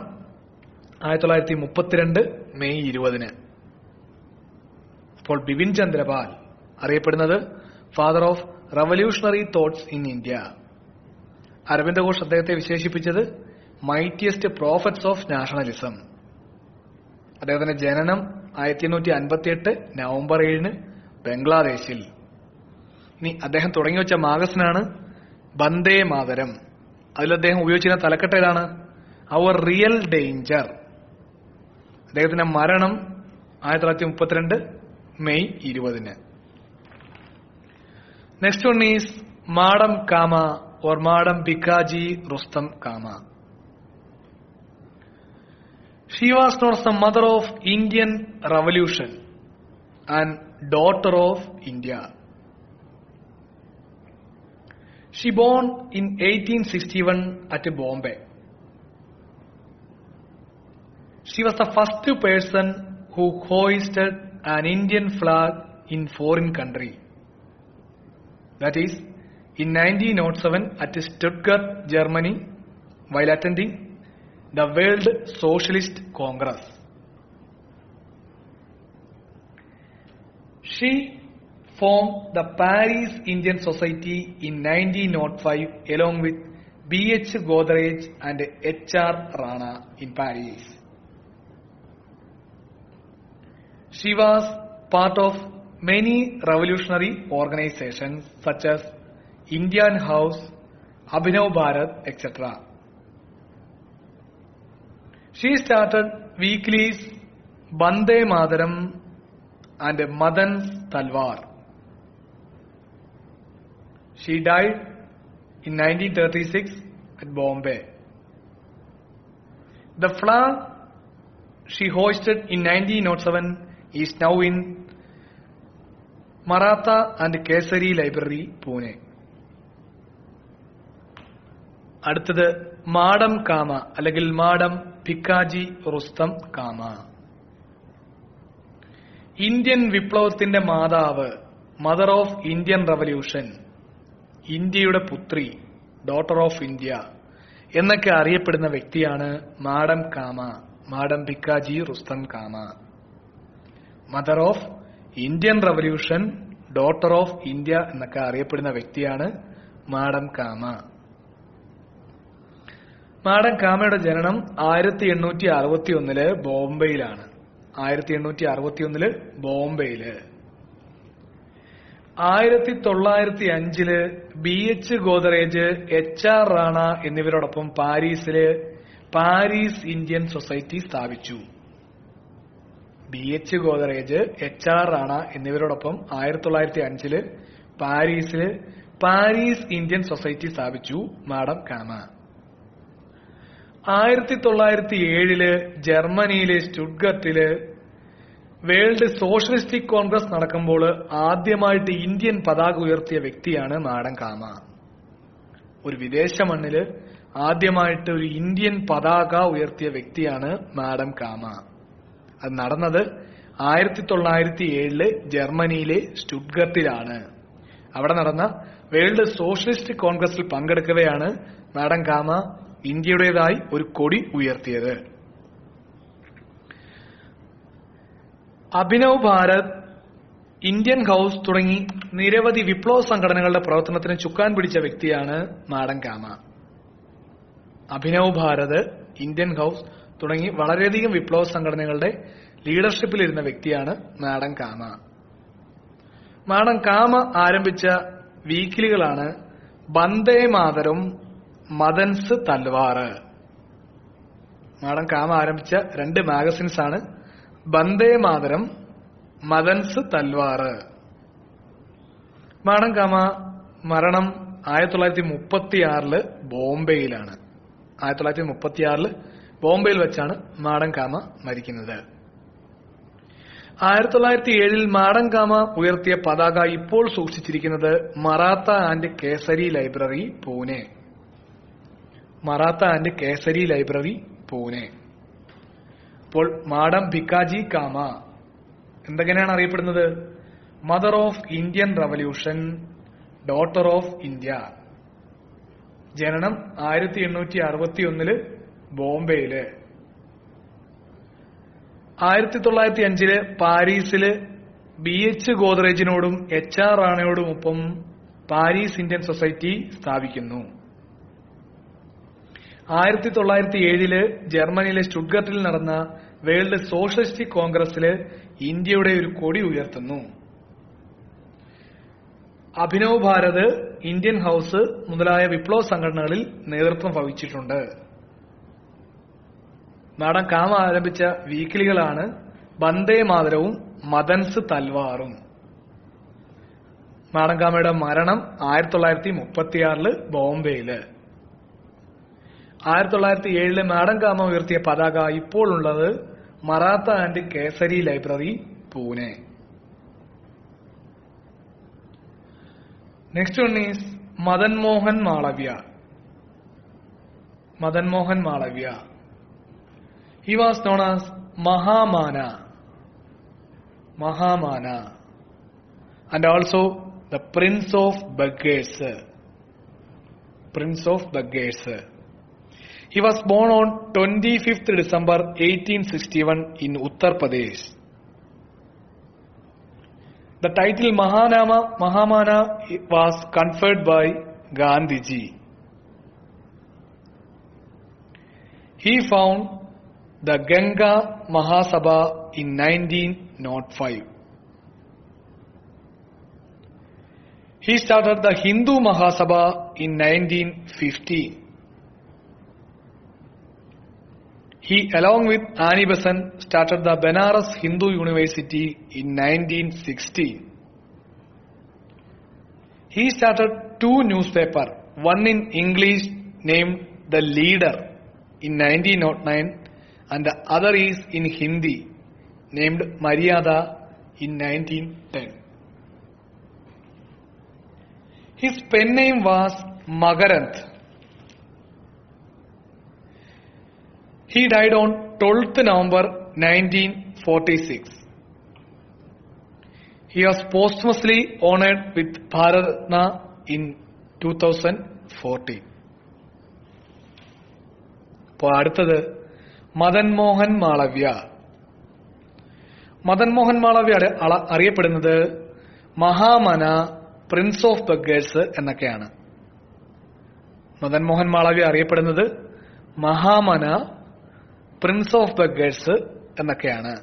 1932 മെയ് 20. അപ്പോൾ ബിപിൻ ചന്ദ്രപാൽ അറിയപ്പെടുന്നത് father of revolutionary thoughts in India. Aravinda Ghosh അദ്ദേഹത്തെ വിശേഷിപ്പിച്ചത് മൈറ്റിയസ്റ്റ് പ്രോഫറ്റ്സ് ഓഫ് നാഷണലിസം. അദ്ദേഹത്തിന്റെ ജനനം 1858 നവംബർ 7 ബംഗ്ലാദേശിൽ. ഇനി അദ്ദേഹം തുടങ്ങി വെച്ച മാഗസിനാണ് വന്ദേ മാതരം. അതിൽ അദ്ദേഹം ഉപയോഗിച്ചിരുന്ന തലക്കെട്ട് ഏതാണ്? Our real danger. അദ്ദേഹത്തിന്റെ മരണം 1932 May 20. Next one is madam Cama or madam Bhikaji Rustom Cama. She was known as the mother of Indian Revolution and daughter of India. She born in 1861 at Bombay. She was the first person who hoisted an Indian flag in foreign country. That is, in 1907 at Stuttgart, Germany, while attending the World Socialist Congress. She formed the Paris Indian Society in 1905 along with B.H. Godrej and H.R. Rana in Paris. She was part of many revolutionary organizations such as Indian House, Abhinav Bharat, etc. She started weeklies Vande Mataram and Madan's Talwar. She died in 1936 at Bombay. The flag she hoisted in 1907 is now in Maratha and Kesari Library, Pune. അടുത്തത് മാഡം കാമ അല്ലെങ്കിൽ മാഡം ഭിക്കാജി റുസ്തം കാമ. ഇന്ത്യൻ വിപ്ലവത്തിന്റെ മാതാവ്, മദർ ഓഫ് ഇന്ത്യൻ റവല്യൂഷൻ, ഇന്ത്യയുടെ പുത്രി, ഡോട്ടർ ഓഫ് ഇന്ത്യ എന്നൊക്കെ അറിയപ്പെടുന്ന വ്യക്തിയാണ് madam Cama, madam Bhikaji Rustom Cama. Mother of Indian revolution, daughter of India എന്നൊക്കെ അറിയപ്പെടുന്ന വ്യക്തിയാണ് മാഡം കാമ. മാഡം കാമയുടെ ജനനം 1861 ബോംബെയിലാണ്. 1861 ബോംബെയില്. 1905 BH ഗോദറേജ്, HR റാണ എന്നിവരോടൊപ്പം പാരീസില് പാരീസ് ഇന്ത്യൻ സൊസൈറ്റി സ്ഥാപിച്ചു. BH ഗോദറേജ്, HR റാണ എന്നിവരോടൊപ്പം 1905 പാരീസില് പാരീസ് ഇന്ത്യൻ സൊസൈറ്റി സ്ഥാപിച്ചു മാഡം കാമ. 1907 ജർമ്മനിയിലെ സ്റ്റുട്ട്ഗർട്ടില് വേൾഡ് സോഷ്യലിസ്റ്റിക് കോൺഗ്രസ് നടക്കുമ്പോൾ ആദ്യമായിട്ട് ഇന്ത്യൻ പതാക ഉയർത്തിയ വ്യക്തിയാണ് മാഡം കാമ. ഒരു വിദേശ മണ്ണില് ആദ്യമായിട്ട് ഒരു ഇന്ത്യൻ പതാക ഉയർത്തിയ വ്യക്തിയാണ് മാഡം കാമ. അത് നടന്നത് 1907 ജർമ്മനിയിലെ സ്റ്റുട്ട്ഗർട്ടിലാണ്. അവിടെ നടന്ന വേൾഡ് സോഷ്യലിസ്റ്റ് കോൺഗ്രസിൽ പങ്കെടുക്കവെയാണ് മാഡം കാമ ഇന്ത്യയുടേതായി ഒരു കൊടി ഉയർത്തിയത്. അഭിനവ് ഭാരത്, ഇന്ത്യൻ ഹൌസ് തുടങ്ങി നിരവധി വിപ്ലവ സംഘടനകളുടെ പ്രവർത്തനത്തിന് ചുക്കാൻ പിടിച്ച വ്യക്തിയാണ് മാഡം കാമ. അഭിനവ് ഭാരത്, ഇന്ത്യൻ ഹൌസ് തുടങ്ങി വളരെയധികം വിപ്ലവ സംഘടനകളുടെ ലീഡർഷിപ്പിലിരുന്ന വ്യക്തിയാണ് മാഡം കാമ. മാഡം കാമ ആരംഭിച്ച വീക്കിലികളാണ് വന്ദേ മാതരം, മദൻസ് തൽവാർ. മാഡം കാമ ആരംഭിച്ച 2 മാഗസിൻസ് ആണ് വന്ദേ മാതരം, മദൻസ് തൽവാർ. മാഡം കാമ മരണം 1936 ബോംബെയിലാണ്. 1936 ബോംബെയിൽ വെച്ചാണ് മാഡം കാമ മരിക്കുന്നത്. 1907 മാഡം കാമ ഉയർത്തിയ പതാക ഇപ്പോൾ സൂക്ഷിച്ചിരിക്കുന്നത് Maratha and Kesari library, Pune. Maratha and Kesari library, Pune. അപ്പോൾ മാഡം ഭിക്കാജി കാമ എന്തെങ്ങനെയാണ് അറിയപ്പെടുന്നത്? Mother of Indian revolution, daughter of India. ജനനം 1861 ബോംബെയില്. 1905 പാരീസില് BH ഗോദറേജിനോടും HR റാണയോടുമൊപ്പം പാരീസ് ഇന്ത്യൻ സൊസൈറ്റി സ്ഥാപിക്കുന്നു. 1907 ജർമ്മനിയിലെ സ്റ്റുട്ട്ഗർട്ടിൽ നടന്ന വേൾഡ് സോഷ്യലിസ്റ്റിക് കോൺഗ്രസില് ഇന്ത്യയുടെ ഒരു കൊടി ഉയർത്തുന്നു. അഭിനവ് ഭാരത്, ഇന്ത്യൻ ഹൌസ് മുതലായ വിപ്ലവ സംഘടനകളിൽ നേതൃത്വം വഹിച്ചിട്ടുണ്ട്. മാഡം കാമ ആരംഭിച്ച വീക്കിലികളാണ് വന്ദേ മാതരവും മദൻസ് തൽവാറും. മാഡം കാമയുടെ മരണം 1936 ബോംബെയില്. 1907 മാഡം കാമ ഉയർത്തിയ പതാക ഇപ്പോൾ ഉള്ളത് Maratha and Kesari library, Pune. Next one is Madan Mohan Malaviya. Madan Mohan Malaviya. He was known as Mahamana, Mahamana, and also the Prince of Beggars, Prince of Beggars. He was born on 25th December 1861 in Uttar Pradesh. The title Mahamana was conferred by Gandhiji. He found the Ganga Mahasabha in 1905. He started the Hindu Mahasabha in 1950. He, along with Annie Besant, started the Benares Hindu University in 1960. He started 2 newspapers, one in English named The Leader in 1909 and the other is in Hindi named Maryada in 1910. His pen name was Makarand. He died on 12th November 1946. He was posthumously honored with Bharat Ratna in 2014. അപ്പോൾ അടുത്തത് മദൻ മോഹൻ മാളവ്യ. മദൻ മോഹൻ മാളവ്യ അറിയപ്പെടുന്നത് മഹാമന, പ്രിൻസ് ഓഫ് ബഗേഴ്സ് എന്നൊക്കെയാണ്. മദൻ മോഹൻ മാളവ്യ അറിയപ്പെടുന്നത് മഹാമന, പ്രിൻസ് ഓഫ് ബഗേഴ്സ് എന്നൊക്കെയാണ്.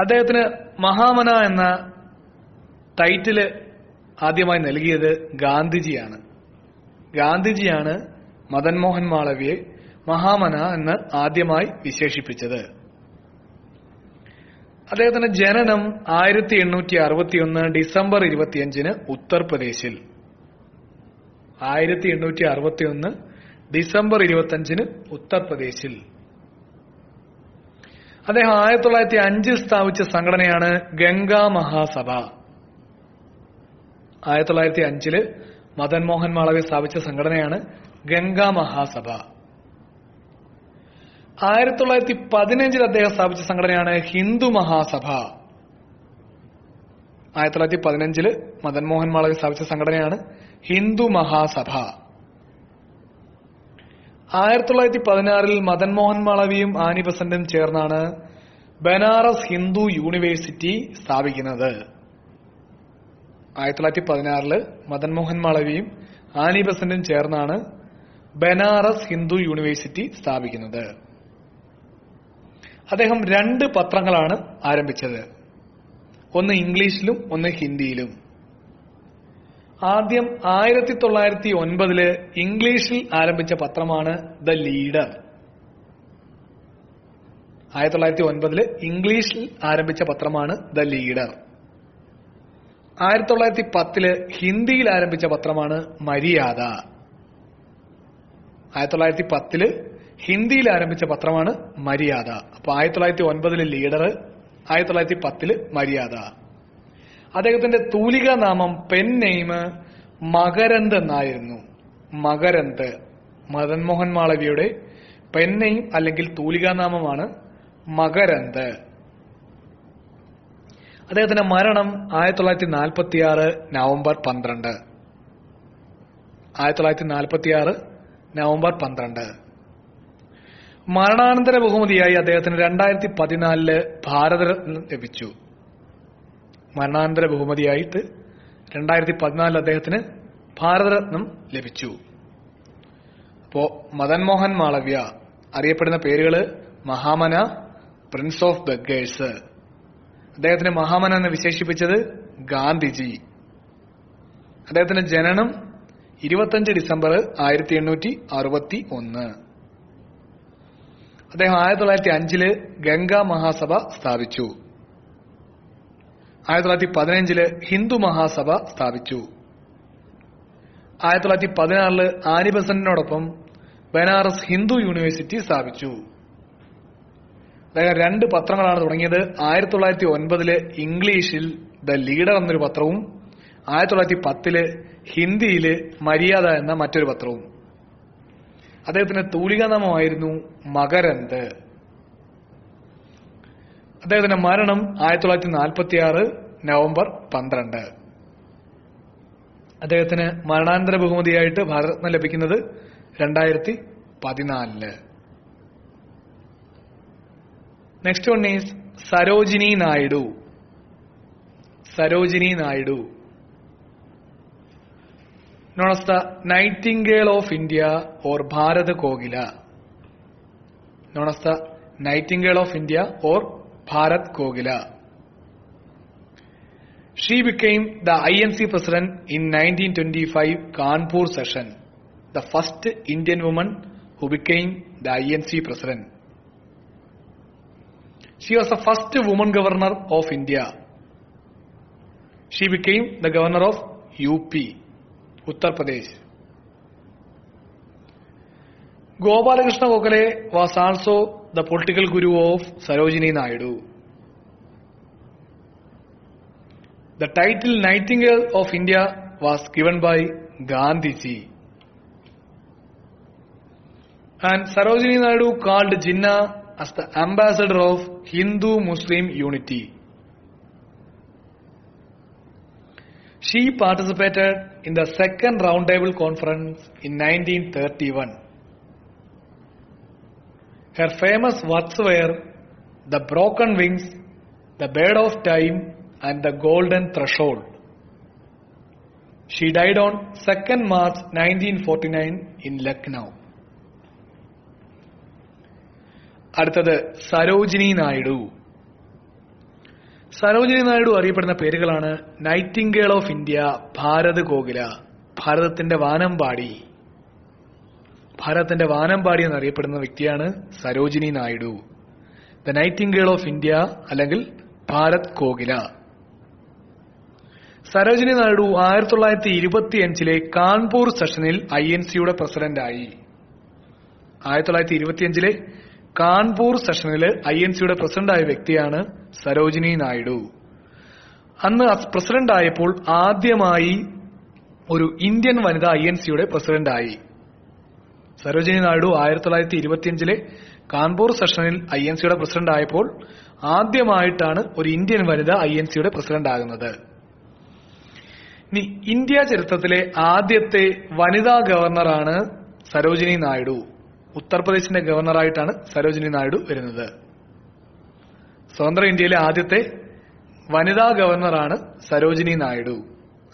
അദ്ദേഹത്തിന് മഹാമന എന്ന ടൈറ്റില് ആദ്യമായി നൽകിയത് ഗാന്ധിജിയാണ്. ഗാന്ധിജിയാണ് മദൻ മോഹൻ മാളവ്യയെ മഹാമന എന്ന് ആദ്യമായി വിശേഷിപ്പിച്ചത്. അദ്ദേഹത്തിന്റെ ജനനം 1861 ഡിസംബർ 25 ഉത്തർപ്രദേശിൽ. 1861 ഡിസംബർ 25 ഉത്തർപ്രദേശിൽ. അദ്ദേഹം 1905 സ്ഥാപിച്ച സംഘടനയാണ് ഗംഗാ മഹാസഭ. 1905 മദൻ മോഹൻ മാളവ്യ സ്ഥാപിച്ച സംഘടനയാണ് ഗംഗാ മഹാസഭ. 1915 അദ്ദേഹം സ്ഥാപിച്ച സംഘടനയാണ് ഹിന്ദു മഹാസഭ. 1915 മദൻ മോഹൻ മാളവ്യ സ്ഥാപിച്ച സംഘടനയാണ് ഹിന്ദു മഹാസഭ. 1916 മദൻ മോഹൻ മാളവ്യയും ആനി ബസന്റും ചേർന്നാണ് ബനാറസ് ഹിന്ദു യൂണിവേഴ്സിറ്റി സ്ഥാപിക്കുന്നത്. 1916 മദൻ മോഹൻ മാളവ്യയും ആനി ബസന്റും ചേർന്നാണ് ബനാറസ് ഹിന്ദു യൂണിവേഴ്സിറ്റി സ്ഥാപിക്കുന്നത്. അദ്ദേഹം 2 പത്രങ്ങളാണ് ആരംഭിച്ചത്, ഒന്ന് ഇംഗ്ലീഷിലും ഒന്ന് ഹിന്ദിയിലും. ആദ്യം 1909 ഇംഗ്ലീഷിൽ ആരംഭിച്ച പത്രമാണ് ദ ലീഡർ. 1909 ഇംഗ്ലീഷിൽ ആരംഭിച്ച പത്രമാണ് ദ ലീഡർ. 1910 ഹിന്ദിയിൽ ആരംഭിച്ച പത്രമാണ് മര്യാദ. 1910 ഹിന്ദിയിൽ ആരംഭിച്ച പത്രമാണ് മര്യാദ. അപ്പൊ 1909 ലീഡർ, 1910 മര്യാദ. അദ്ദേഹത്തിന്റെ തൂലിക നാമം, പെൻ നെയിം മകരന്ത് എന്നായിരുന്നു. മകരന്ത് മദൻ മോഹൻ മാളവ്യയുടെ പെൻ നെയിം അല്ലെങ്കിൽ തൂലിക നാമമാണ് മകരന്ത്. അദ്ദേഹത്തിന്റെ മരണം 1946 നവംബർ 12. 1946 നവംബർ 12. മരണാനന്തര ബഹുമതിയായി അദ്ദേഹത്തിന് 2014 ഭാരതരത്ന ലഭിച്ചു. മരണാനന്തര ബഹുമതിയായിട്ട് 2014 അദ്ദേഹത്തിന് ഭാരതരത്നം ലഭിച്ചു. അപ്പോ മദൻ മോഹൻ മാളവ്യ അറിയപ്പെടുന്ന പേരുകള് മഹാമന, പ്രിൻസ് ഓഫ് ബഗേഴ്സ്. അദ്ദേഹത്തിന് മഹാമന എന്ന് വിശേഷിപ്പിച്ചത് ഗാന്ധിജി. അദ്ദേഹത്തിന്റെ ജനനം 25 ഡിസംബർ 1861. അദ്ദേഹം 1905 ഗംഗാ മഹാസഭ സ്ഥാപിച്ചു. 1915 ഹിന്ദു മഹാസഭ സ്ഥാപിച്ചു. 1916 ആനി ബസന്റിനോടൊപ്പം ബനാറസ് ഹിന്ദു യൂണിവേഴ്സിറ്റി സ്ഥാപിച്ചു. അദ്ദേഹം 2 പത്രങ്ങളാണ് തുടങ്ങിയത്. 1909 ഇംഗ്ലീഷിൽ ദ ലീഡർ എന്നൊരു പത്രവും 1910 ഹിന്ദിയിൽ മര്യാദ എന്ന മറ്റൊരു പത്രവും. അദ്ദേഹത്തിന്റെ തൂലികാനാമമായിരുന്നു മകരന്ത്. അദ്ദേഹത്തിന്റെ മരണം 1946 നവംബർ 12. അദ്ദേഹത്തിന് മരണാനന്തര ബഹുമതിയായിട്ട് ഭാരതരത്ന ലഭിക്കുന്നത് 2014. Next one is Sarojini Naidu. Sarojini Naidu, known as the Nightingale of India or Bharat Kogila. Known as the Nightingale of India or Bharat Kogila. She became the INC president in 1925 Kanpur session, the first Indian woman who became the INC president. She was the first woman governor of India. She became the governor of UP, Uttar Pradesh. Gopalakrishna Gokhale was also the political guru of Sarojini Naidu. The title Nightingale of India was given by Gandhiji. And Sarojini Naidu called Jinnah as the ambassador of Hindu-Muslim unity. She participated in the second Roundtable Conference in 1931. Her famous works were The Broken Wings, The Bird of Time, and The Golden Threshold. She died on 2nd March 1949 in Lucknow. അടുത്തത് സരോജിനി നായിഡു. സരോജിനി നായിഡു അറിയപ്പെടുന്ന പേരുകളാണ് Nightingale of India, Bharat Kokila, ഭാരതത്തിന്റെ വാനമ്പാടി. ഭാരതത്തിന്റെ വാനമ്പാടി എന്നറിയപ്പെടുന്ന വ്യക്തിയാണ് Sarojini Naidu. The Nightingale of India അല്ലെങ്കിൽ ഭാരത് കോകില. സരോജിനി നായിഡു 1925 കാൺപൂർ സെഷനിൽ INCയുടെ പ്രസിഡന്റായി. 1925 കാൺപൂർ സെഷനിൽ INCയുടെ പ്രസിഡന്റായ വ്യക്തിയാണ് സരോജിനി നായിഡു. അന്ന് പ്രസിഡന്റ് ആയപ്പോൾ ആദ്യമായി ഒരു ഇന്ത്യൻ വനിത INCയുടെ പ്രസിഡന്റായി. സരോജിനി നായിഡു 1925 കാൺപൂർ സെഷനിൽ INCയുടെ പ്രസിഡന്റ് ആയപ്പോൾ ആദ്യമായിട്ടാണ് ഒരു ഇന്ത്യൻ വനിത INCയുടെ പ്രസിഡന്റ് ആകുന്നത്. ഇനി ഇന്ത്യ ചരിത്രത്തിലെ ആദ്യത്തെ വനിതാ ഗവർണറാണ് സരോജിനി നായിഡു. ഉത്തർപ്രദേശിന്റെ ഗവർണറായിട്ടാണ് സരോജിനി നായിഡു വരുന്നത്. സ്വതന്ത്ര ഇന്ത്യയിലെ ആദ്യത്തെ വനിതാ ഗവർണറാണ് സരോജിനി നായിഡു.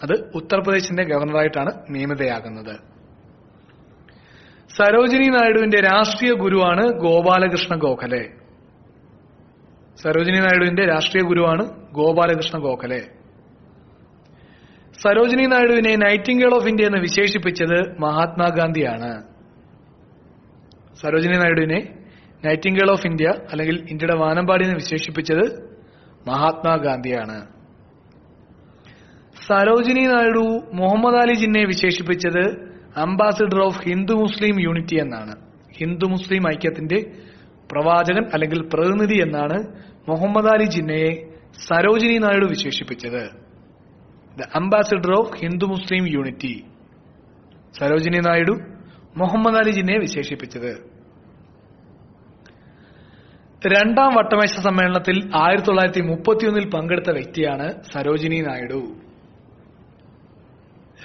അത് ഉത്തർപ്രദേശിന്റെ ഗവർണറായിട്ടാണ് നിയമിതയാകുന്നത്. സരോജിനി നായിഡുവിന്റെ രാഷ്ട്രീയ ഗുരുവാണ് ഗോപാലകൃഷ്ണ ഗോഖലെ. സരോജിനി നായിഡുവിന്റെ രാഷ്ട്രീയ ഗുരുവാണ് ഗോപാലകൃഷ്ണ ഗോഖലെ. സരോജിനി നായിഡുവിനെ നൈറ്റിംഗേൾ ഓഫ് ഇന്ത്യ എന്ന് വിശേഷിപ്പിച്ചത് മഹാത്മാഗാന്ധിയാണ്. സരോജിനി നായിഡുവിനെ നൈറ്റിംഗേൾ ഓഫ് ഇന്ത്യ അല്ലെങ്കിൽ ഇന്ത്യയുടെ വാനമ്പാടി എന്ന് വിശേഷിപ്പിച്ചത് മഹാത്മാഗാന്ധിയാണ്. സരോജിനി നായിഡു മുഹമ്മദ് അലി ജിന്നയെ വിശേഷിപ്പിച്ചത് ambassador of Hindu Muslim unity എന്നാണ്. ഹിന്ദു മുസ്ലിം ഐക്യത്തിന്റെ പ്രവാചകൻ അല്ലെങ്കിൽ പ്രതിനിധി എന്നാണ് മുഹമ്മദ് അലി ജിന്നയെ സരോജിനി നായിഡു വിശേഷിപ്പിച്ചത്. The ambassador of Hindu Muslim unity. Sarojini Naidu Muhammad Ali ജിന്നയെ വിശേഷിപ്പിച്ചത്. രണ്ടാം വട്ടമേശ സമ്മേളനത്തിൽ 1931 പങ്കെടുത്ത വ്യക്തിയാണ് സരോജിനി നായിഡു.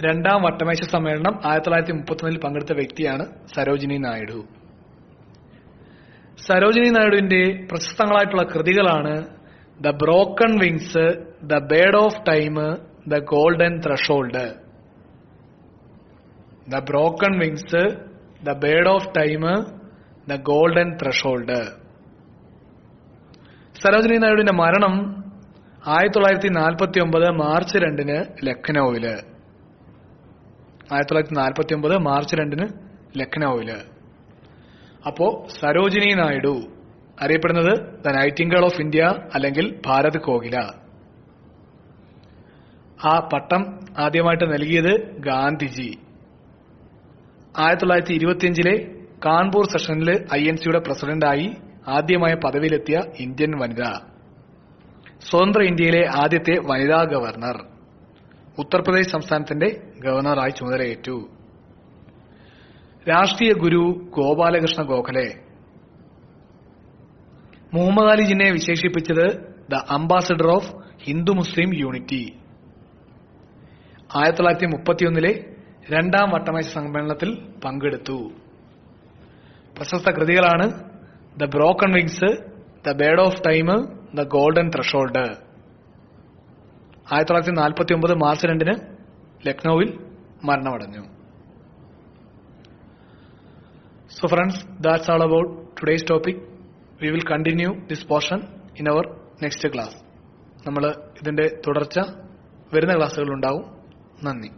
രണ്ടാം വട്ടമേശ സമ്മേളനം 1931 പങ്കെടുത്ത വ്യക്തിയാണ് സരോജിനി നായിഡു. സരോജിനി നായിഡുവിന്റെ പ്രശസ്തങ്ങളായിട്ടുള്ള കൃതികളാണ് the broken wings, the bird of time, the golden threshold. The broken wings, the bird of time, the golden threshold. Sarojini നായിഡുവിന്റെ മരണം 1949 മാർച്ച് 2 ലക്നൌവില്. 1949 മാർച്ച് 2 ലക്നൌവില്. അപ്പോ സരോജിനി നായിഡു അറിയപ്പെടുന്നത് ദ നൈറ്റിംഗേൾ ഓഫ് ഇന്ത്യ അല്ലെങ്കിൽ ഭാരത് കോകില. ആ പട്ടം ആദ്യമായിട്ട് നൽകിയത് ഗാന്ധിജി. 1925 കാൺപൂർ സെഷനിൽ INCയുടെ പ്രസിഡന്റായി ആദ്യമായ പദവിയിലെത്തിയ ഇന്ത്യൻ വനിത. സ്വതന്ത്ര ഇന്ത്യയിലെ ആദ്യത്തെ വനിതാ ഗവർണർ. ഉത്തർപ്രദേശ് സംസ്ഥാനത്തിന്റെ ഗവർണറായി ചുമതലയേറ്റു. രാഷ്ട്രീയ ഗുരു ഗോപാലകൃഷ്ണ ഗോഖലെ. മുഹമ്മദ് അലി ജിന്നയെ വിശേഷിപ്പിച്ചത് the ambassador of Hindu Muslim unity. 1931 രണ്ടാം വട്ടമേശ സമ്മേളനത്തിൽ പങ്കെടുത്തു. പ്രശസ്ത കൃതികളാണ് the broken wings, the bird of time, the golden threshold. 1949 March 2 ലക്നൌവിൽ മരണമടഞ്ഞു. So friends, that's all about today's topic. We will continue this portion in our next class. നമ്മൾ ഇതിന്റെ തുടർച്ച വരുന്ന ക്ലാസ്സുകളിൽ ഉണ്ടാവും. നന്ദി.